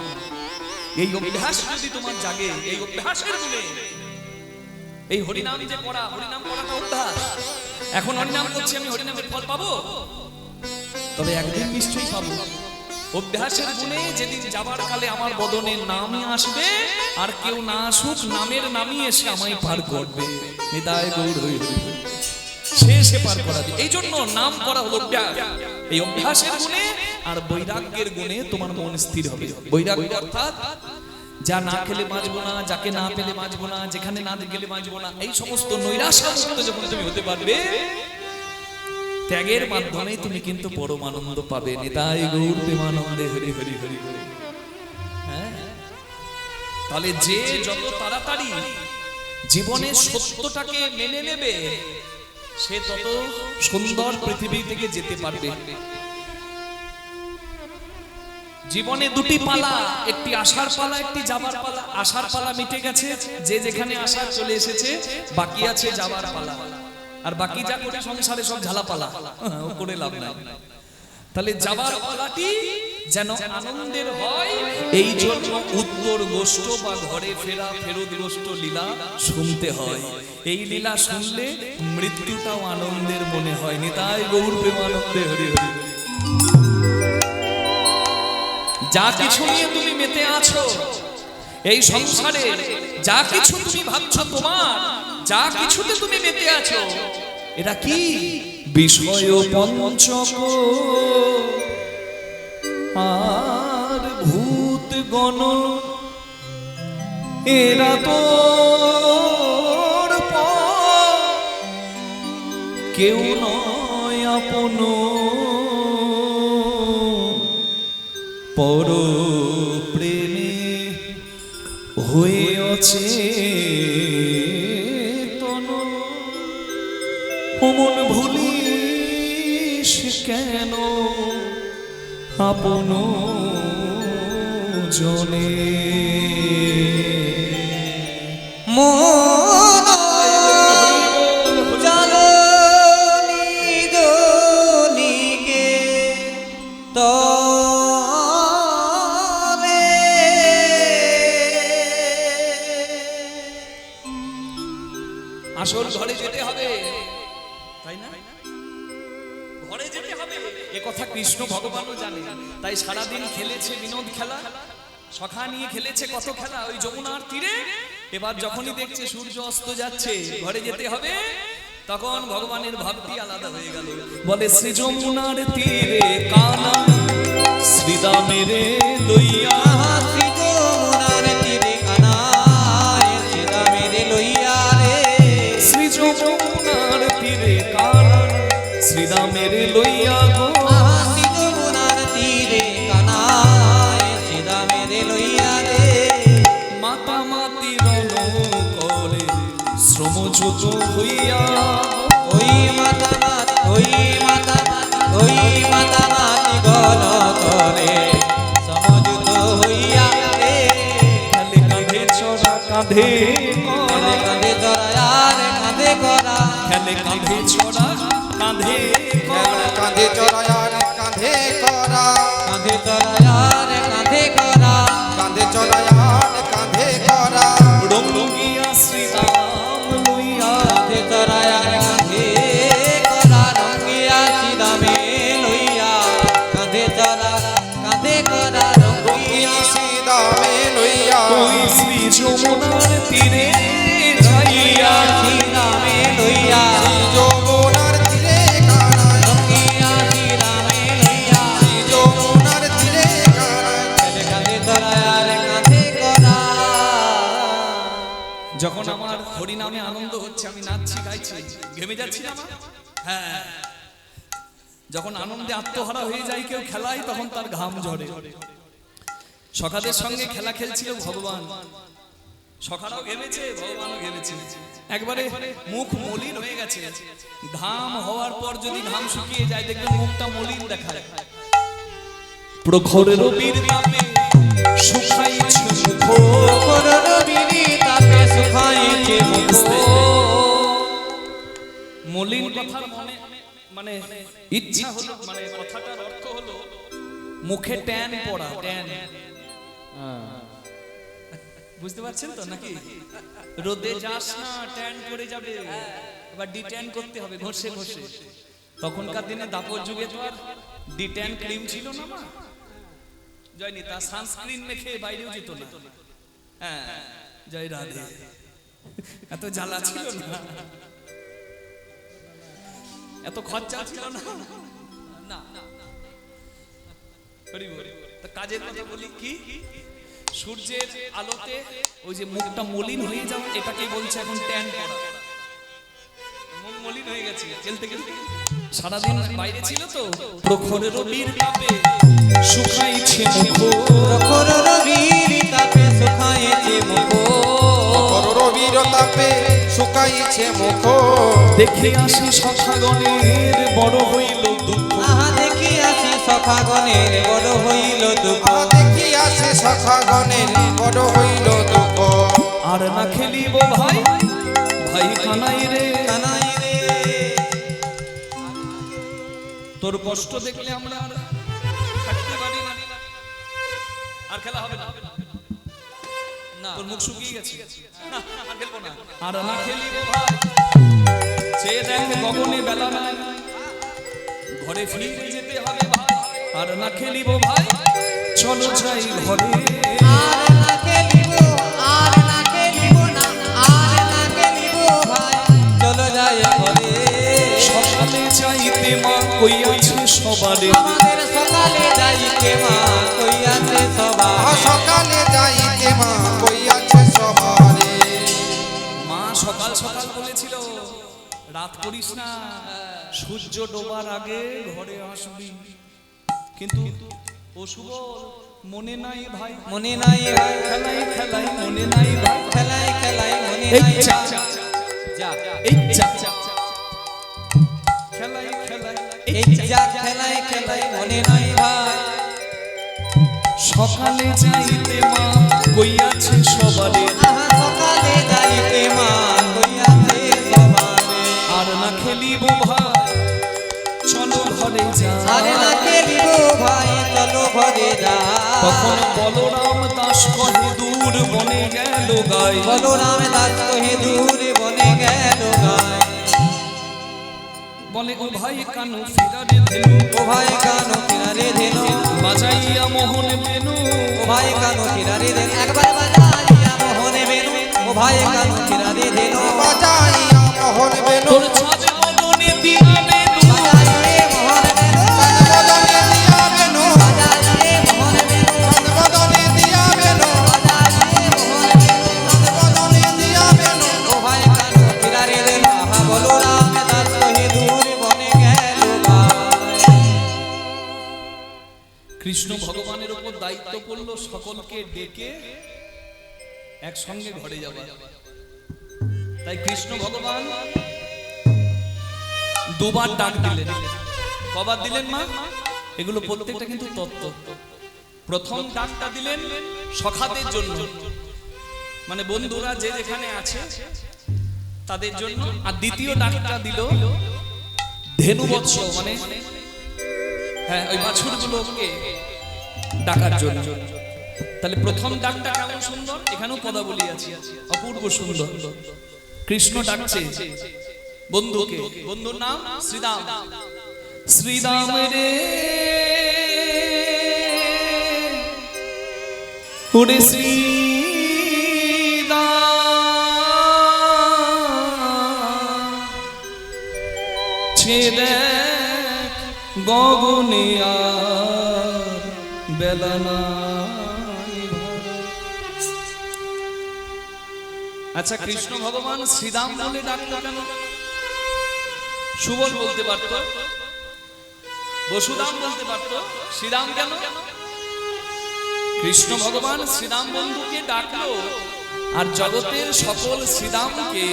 এই অভ্যাস যদি তোমার জাগে, এই অভ্যাসের গুণে, এই হরিনাম যে পড়া, হরিনাম পড়াটা অভ্যাস। এখন হরিনাম করছি, আমি হরিনামের ফল পাবো? তবে একদিন নিশ্চয়ই পাবো। অভ্যাসের গুণে যেদিন যাবার কালে আমার বদনে নামই আসবে, আর কেউ না আসুক, নামের নামই এসে আমায় পার করবে। নিতাই গৌর হরি হরি, সে এসে পার করাবে। এই জন্য নাম করা হলো অভ্যাস। এই অভ্যাসের গুণে আর বৈরাগ্যের গুণে তোমার মন স্থির হবে। বৈরাগ্য অর্থাৎ যা না খেলে বাঁচবো না, যাকে না পেলে বাঁচবো না, যেখানে না গেলে বাঁচবো না, এই সমস্ত নৈরাশ্য যখন তুমি হতে পারবে, ত্যাগের মাধ্যমে তুমি কিন্তু পরম আনন্দ পাবে। নিতাই গৌর প্রেমানন্দে হরি হরি হরি হরি। হ্যাঁ, তাহলে যে যত তাড়াতাড়ি জীবনের সত্যটাকে মেনে নেবে, সে তত সুন্দর পৃথিবী থেকে যেতে পারবে। জীবনে দুটি পালা, একটি আসার পালা, একটি যাবার পালা। আসার পালা মিটে গেছে, যে যেখানে আসার চলে এসেছে, বাকি আছে যাবার পালা। আর বাকি যা করে সংসারে সব ঝালা পালা, ও করে লাভ নাই। তাহলে যাবার পালাটি যেন আনন্দের হয়, এই জন্য উত্তর গোষ্ঠ বা ঘরে ফেরা ফেরত গোষ্ঠ লীলা শুনতে হয়। এই লীলা শুনলে মৃত্যুটাও আনন্দের মনে হয়। নিতাই গৌর প্রেমানন্দে হরি হরি। যা কিছু নিয়ে তুমি মেতে আছো এই সংসারে, যা কিছু তুমি ভাবছো তোমার, যা কিছুতে তুমি মেতে আছো, এটা কি বিষয় পঞ্চক আর ভূত গণ, এরা তোর কেউ নয় আপন, পর প্রেমে হয়েছে তন, মন ভুলিস কেন আপন জনে। মন জানি দনিকে তবে আসল ঘরে যেতে হবে, তাই না? ঘরে যেতে হবে, এ কথা কৃষ্ণ ভগবানও জানে। তাই সারাদিন খেলেছে বিনোদ খেলা, সখা নিয়ে খেলেছে কত খেলা ওই যমুনার তীরে। এবার যখনই দেখছে সূর্য অস্ত যাচ্ছে, ঘরে যেতে হবে, তখন ভগবানের ভাবটি আলাদা হয়ে গেল। বলে শ্রী যমুনার তীরে কানা শ্রীদামের লইয়া, শ্রী যমুনার তীরে কানায় শ্রীদামের লইয়া রে, শ্রী যমুনার তীরে কানা শ্রীদামের লইয়া গো, শ্রী যমুনার তীরে কানায় শ্রীদামের লইয়া রে, মাতা মাতি রণ করে শ্রমযুত হইয়া, ওই মাতা নাতি, ওই মাতা নাতি, ওই মাতা নাতি গণ করে সমযুত হইয়া রে, খালে কাঁধে চড়া কাঁধে কাঁধে কাঁধে চড়ায় রে কাঁধে করা, খেলে কাঁধে ছড়া কাঁধে কাঁধে চড়ায়ার কাঁধে করা, কাঁধে চড়ায় রে কাঁধে করা, কাঁধে চড়ায়ার কাঁধে করা, রঙ্গিয়া শ্রীরাম লইয়া, কাঁধে চড়ায় রে কাঁধে করা, রঙ্গিয়া শ্রীরামে লইয়া, কাঁধে চড়া কাঁধে করা, রঙ্গিয়া সীতামে লইয়া, ওই শ্রী যমুনার তীরে যাইয়া, শ্রীরামে লইয়া, যমুনার তীরে কানায়, রঙ্গিয়া শ্রীরামে লইয়া, যমুনার তীরে কানায়, কাঁধে চড়ায় রে কাঁধে করা। যখন আমার হরিনামে আনন্দ হচ্ছে, আমি নাচছি গাইছি, ঘেমে যাচ্ছি না মা? হ্যাঁ, যখন আনন্দে আত্মহারা হয়ে যায় কেউ খেলায়, তখন তার ঘাম ঝরে। সখাদের সঙ্গে খেলা খেলছিল ভগবান, সখারাও ঘেমেছে, ভগবানও ঘেমেছে। একবারে মুখ মলিন হয়ে গেছে। ঘাম হওয়ার পর যদি ঘাম শুকিয়ে যায়, দেখবেন মুখটা মলিন দেখায়। প্রখর রবির তাপে শুকাইছে মুখ, কররবিনি তাপে শুকাইছে মুখ, মলিন কথার মানে ইচ্ছা হলো, মানে কথাটার অর্থ হলো মুখে ট্যান পড়া, ট্যান। বুঝতে পারছেন তো নাকি? রোদে যাস না, ট্যান করে যাবে, এবার ডিট্যান করতে হবে ঘষে ঘষে। তখনকার দিনে দাপর যুগে তো আর ডিট্যান ক্রিম ছিল না মা, জয়নি, তা সানস্ক্রিন মেখে বাইরেও যেত না। হ্যাঁ, জয় রাধে। এত জ্বালা ছিল না, এত খরচা ছিল না। কাজের কথা বলি কি, সূর্যের আলোতে ওই যে মুখটা মলিন হয়ে যাওয়া, এটাকে বলছে এখন ট্যান পড়া। মুখ মলিন হয়ে গেছে খেলতে খেলতে, সারাদিন বাইরে ছিল তো। প্রখর রবির তাপে শুকাইছে মুখ, প্রখর রবির তাপে শুকাইছে মুখ, রবির তাপে অভিশাপে শুকাইছে মুখ দেখে আসি সখাগণের বড় হইল দুঃখ আহা দেখিয়াছি সখাগণের বড় হইল দুঃখ দেখিয়াছে সখাগণের বড় হইল দুঃখ আর না খেলিব ভাই ভাই কানাই রে কানাই রে তোর কষ্ট দেখলে আমরা আর থাকতে পারি না আর খেলা হবে না না তোর মুখ শুকিয়ে গেছে আর খেলবো না আর না খেলিব ভাই সে দেখ গগনে বেলা নাই ঘরে ফিরে যেতে হবে ভাই আর না খেলিব ভাই চলো যাই ঘরে আর না খেলিব না আর না খেলিব ভাই চলো যাই ঘরে সকালে যাইতে মা কই আছে সবারে আমাদের সকালে যাইতে মা কই আছে সবার সকালে যাইতে মা কইয়াছে সবারে মা সকাল সকাল বলেছিল রাত করিস না সূর্য ডোবার আগে ঘরে আসবি কিন্তু ও সুবল মনে নাই ভাই মনে নাই ভাই খেলাই খেলাই মনে নাই ভাই খেলাই খেলাই মনে এই নাই চা যা এই চা খেলাই খেলাই এই যা খেলাই খেলাই মনে নাই ভাই সকালে যাইতে মা কই আছে সবারে আহা সকালে যাইতে মা কই আছে সবারে আর না খেলিব ভাই চলো ঘরে যা আরে না খেলিব ভাই চলো ঘরে যা তখন বলরাম দাস কহে দূর বনে গেল গাই বলরাম দাস কহে দূর বনে গেল গায় বলে ও ভাই কানু ফিরারে ধেনু ও ভাই কানো কিনারে ধেনু বাজাইয়া মোহন বেনু ও ভাই কানো কিনারে ধেনু একবার বাজাইয়া মোহনে বেনু ও ভাই কানো কিনারে ধেনু বাজাইয়া মোহন বেনু তোর ছাদে মদনে দিয়া বেনু বাজাইয়ে মোহন বেনু বদনে দিয়া বেনু বাজাইয়ে মোহন বেনু বদনে দিয়া বেনু বাজাইয়ে মোহন বেনু বদনে দিয়া বেনু ও ভাই কানো কিনারে ধেনু আহা বলরাম দাস কহে দূর বনে গেল গায় কৃষ্ণ ভগবানের উপর দায়িত্ব করলো সকলকে ডেকে একসঙ্গে ঘরে যাবে তাই কৃষ্ণ ভগবান দুবার ডাক দিলেন কবার দিলেন মা এগুলো প্রত্যেকটা কিন্তু তত্ত্ব প্রথম ডাকটা দিলেন সখাদের জন্য মানে বন্ধুরা যে যেখানে আছে তাদের জন্য আর দ্বিতীয় ডাকটা দিল ধেনু বৎস মানে হ্যাঁ ওই বাছুরগুলোকে ডাকার জন্য তাহলে প্রথম ডাকটা কেমন সুন্দর এখানেও পদাবলী আছে অপূর্ব সুন্দর কৃষ্ণ ডাকছে বন্ধুকে বন্ধুর নাম শ্রীরাম শ্রীরাম রে ওরে শ্রীরাম ছেড়ে গগনে আর বেলা নাই ভাই। আচ্ছা কৃষ্ণ ভগবান শ্রীরাম বলে ডাকলো কেন সুবল বলতে পারতো বসুরাম বলতে পারতো শ্রীরাম কেন কৃষ্ণ ভগবান শ্রীরাম বন্ধুকে ডাকলো আর জগতের সকল শ্রীরামকে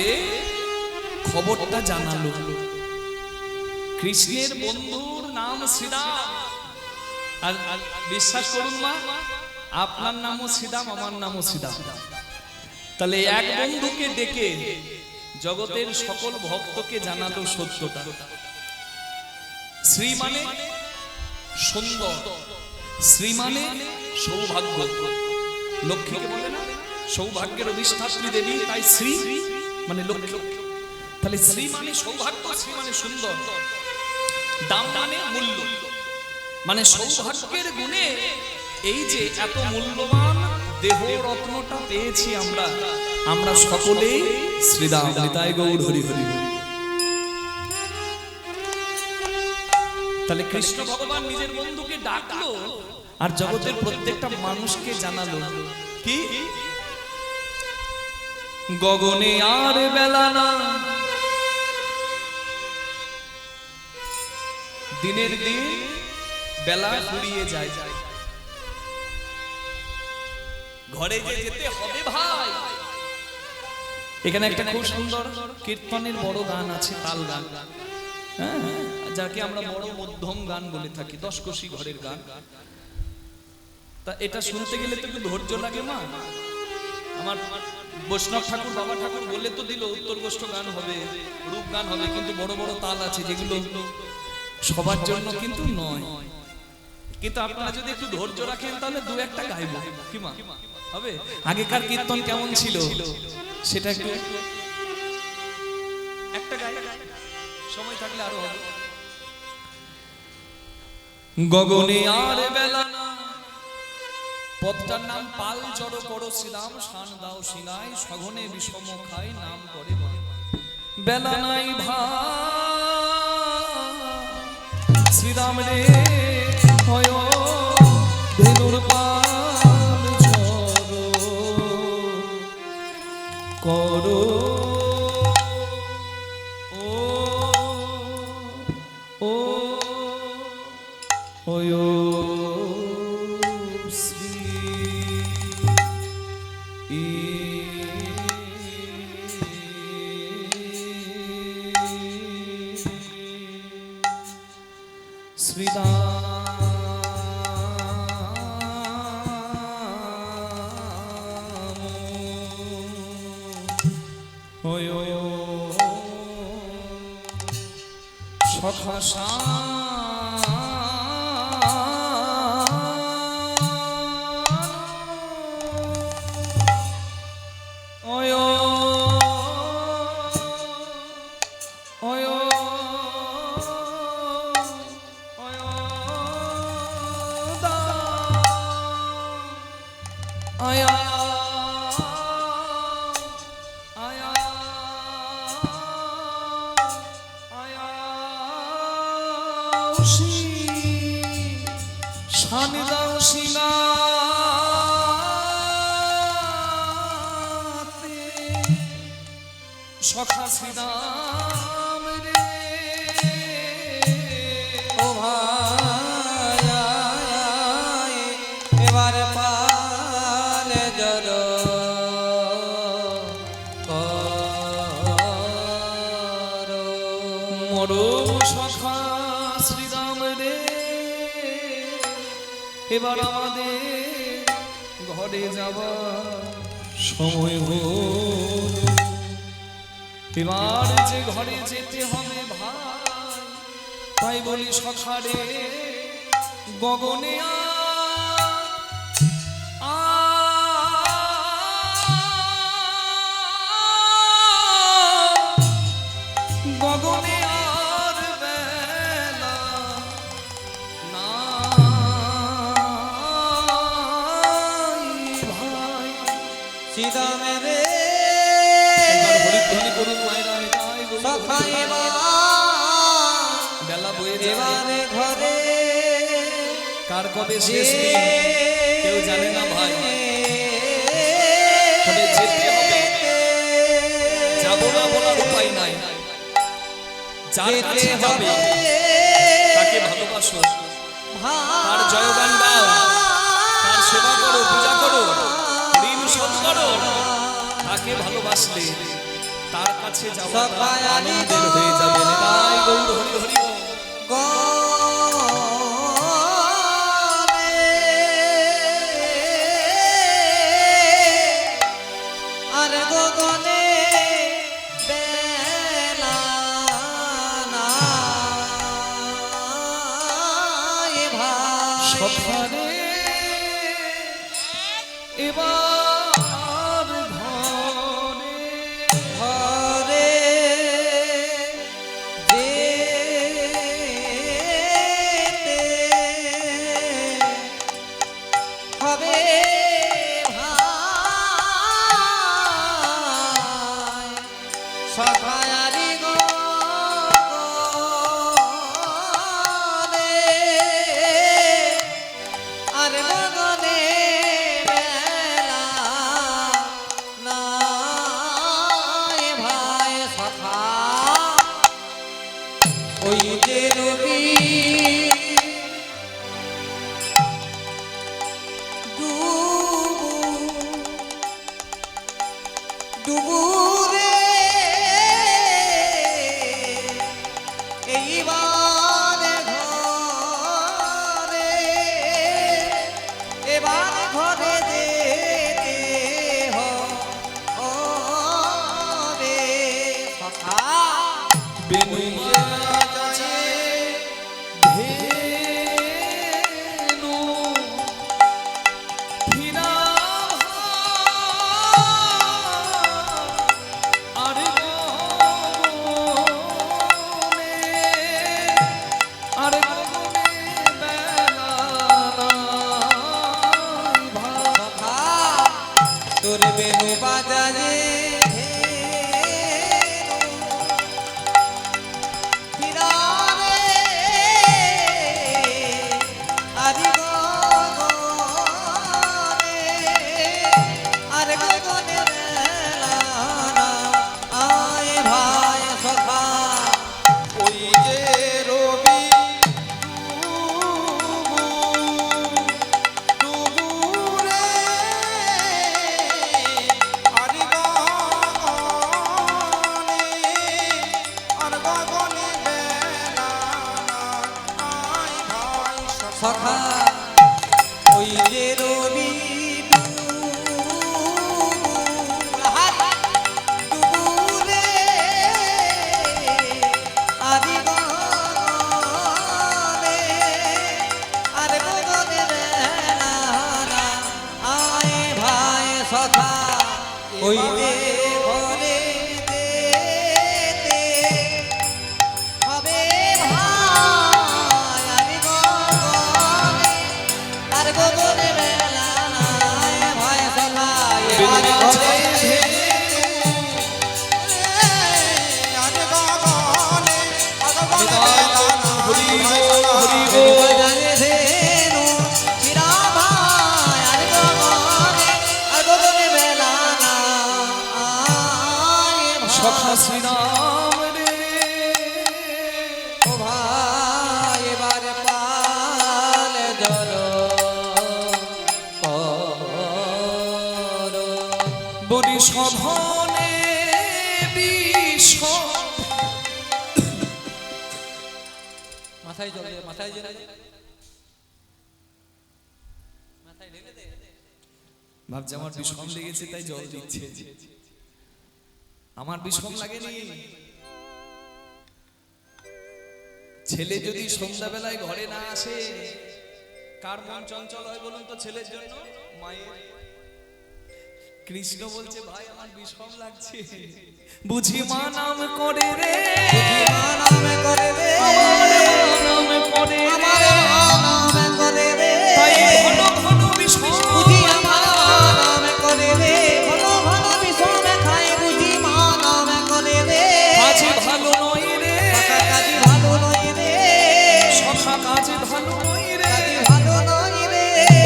খবরটা জানালো কৃষ্ণের বন্ধুর নাম শ্রীরাম আর বিশ্বাস করুন মা আপনার নামও শ্রীরাম আমার নামও শ্রীরাম তাহলে এক বন্ধুকে ডেকে জগতের সকল ভক্তকে জানালো সত্যটা শ্রী মানে সুন্দর শ্রী মানে সৌভাগ্য লক্ষ্মীকে বলে না সৌভাগ্যের অধিষ্ঠাত্রী দেবী তাই শ্রী মানে লক্ষ্মী তাহলে শ্রী মানে সৌভাগ্য শ্রী মানে সুন্দর দাম মানে মূল্য মানে সৌভাগ্যের গুণে এই যে এত মূল্যবান দেহ রত্নটা পেয়েছি আমরা সকলেই শ্রীরাম নিতাই গৌর হরি হরি তাহলে কৃষ্ণ ভগবান নিজের বন্ধুকে ডাকলো আর জগতের প্রত্যেকটা মানুষকে জানালো কি গগনে আর বেলা না দিনের দিন বেলা ফুরিয়ে যায় ঘরে যে যেতে হবে ভাই এখানে একটা খুব সুন্দর কীর্তনের বড় গান আছে, তাল গান, হ্যাঁ, যাকে আমরা বড় মধ্যম গান বলে থাকি, 10 কোষী ঘরের গান। তা এটা শুনতে গেলে তো একটু ধৈর্য লাগে মা। আমার বৈষ্ণব ঠাকুর, বাবা ঠাকুর বলে তো দিল উত্তর গোষ্ঠ গান হবে, রূপ গান হবে, কিন্তু বড় বড় তাল আছে যেগুলো সবার জন্য কিন্তু নয়। কিন্তু আপনারা যদি একটু ধৈর্য রাখেন তাহলে দু একটা গাইব, কি মা হবে? আগেকার কীর্তন কেমন ছিল সেটা একটু একটা গাই, সময় থাকলে আরো হবে। গগনে আর বেলা না, পদটার নাম পাল জড় করো শ্রীরাম, শান দাও সিনাই, সঘনে বিষম খাই নাম করে বেলা নাই ভাই শ্রীরাম রে হয় ধেনুর পাল জড় করো ও ওয় সখা সখা শ্রীরাম রে ও ভাই এবার পাল জড় করো মরো সখা শ্রীরাম রে, এবার আমাদের ঘরে যাবার সময় হল। এবার যে ঘরে যেতে হবে ভাই, তাই বলি সখারে গগনে গগনে আর বেলা নাই ভাই শ্রীরামে রে হরিধ্বনি করুন মায়েরা, এটাই বলি। সখা এবার বেলা বয়ে যাবে, এবারে ঘরে কার কবে শেষ দিন কেউ জানে না ভাই, তবে যেতে হবে, যাব না বলার উপায় নাই। যার কাছে যাবে তাকে ভালোবাসো, তার জয়গান গাও, তার সেবা করো, পূজা করো, ঋণ শোধ করো। তাকে ভালোবাসলে তার কাছে যাওয়া আনন্দের হয়ে যাবে। তাই গৌর হরি হরি বল। আর গগনে বেলা নাই ভাই সখারে এবার ঘরে ঘরে যেতে হবে ভাই সখায়ারি গগনে আর গগনে বেলা নাই ভাই সখা ওই যে রবি ডুবু বেনু বাজায়ে ধেনু ফিরা আর গগনে আর গগনে বেলা নাই ভাই। সখা তোর বেনু বাজারে ফিরারে আরি গগনে আর গগনে বেলা আয় ভাই সখা ওই যে রবি ডুবু রে আরে গগনে বেলা নাই ভাই সখা ওই যে রবি ডুবুরে আদি গগনে আর গগনে বেলা আয় ভাই সখা ওই যে ঘরে হবে ভাই আদি গগনে আর গগনে বেলা ভাই সখা এবার ঘরে আরে গগনে বেলা হরি নাই গো হরি গো বাজারে ধেনু ফিরা ভাই আর গগনে বেলা আয় সখা শ্রীরাম রে ও ভাই এবার পাল জল করো বলি সধনে বিষ মাথায় জল দে মাথায় জল দে মাথায় ঢেকে দে ভাবছে আমার বিষম লেগেছে তাই জল দিচ্ছে আমার বিষম লাগেনি ছেলে যদি সন্ধ্যাবেলায় ঘরে না আসে কার মন চঞ্চল হয় বলুন তো ছেলের জন্য মায়ের কৃষ্ণ বলছে ভাই আমার বিষম লাগছে বুঝি মা নাম করে রে মা নামে করে রে আমার নাম করে আমার রে নামে করে রে তাই ঘন ঘন বিষম বুঝি আমার নামে করে রে ঘন ঘন বিষমে খায় বুঝি মা নামে করে রে কাজে ভালো নয় রে কাকা কাজী ভালো নয় রে সখা কাজে ভালো নয় রে কাজী ভালো নয় রে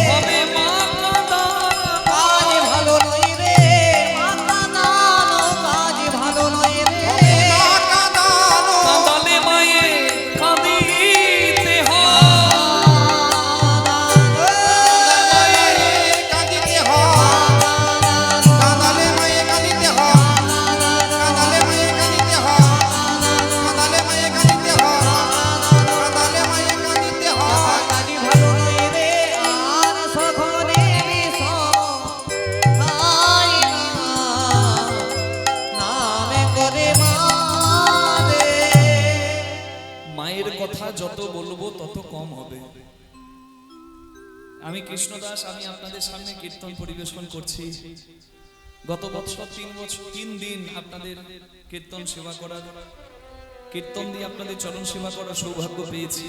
হবে মা কাঁদা কাজ ভালো নয় রে মাতা নানো কাজ ভালো নয় রে কাঁদালে মায়ে কাঁদিতে হয় কাঁদিতে হয় কাঁদালে মায়ে কাঁদিতে হয় কাঁদালে মায়ে কাঁদিতে হয় কাঁদালে মায়ে কাঁদিতে হয় কাঁদালে মায়ে কাঁদিতে হয় কাজ ভালো নয় রে আর সখনে বিষম খাই নামে করে মা রে মায়ের কথা যত বলবো তত কম হবে আমি কৃষ্ণদাস আমি আপনাদের সামনে কীর্তন পরিবেশন করছি গত বছর 3 দিন আপনাদের কীর্তন সেবা করার কীর্তন দিয়ে আপনাদের চরণ সেবা করার সৌভাগ্য পেয়েছি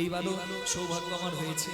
এইবারও সৌভাগ্য আমার হয়েছে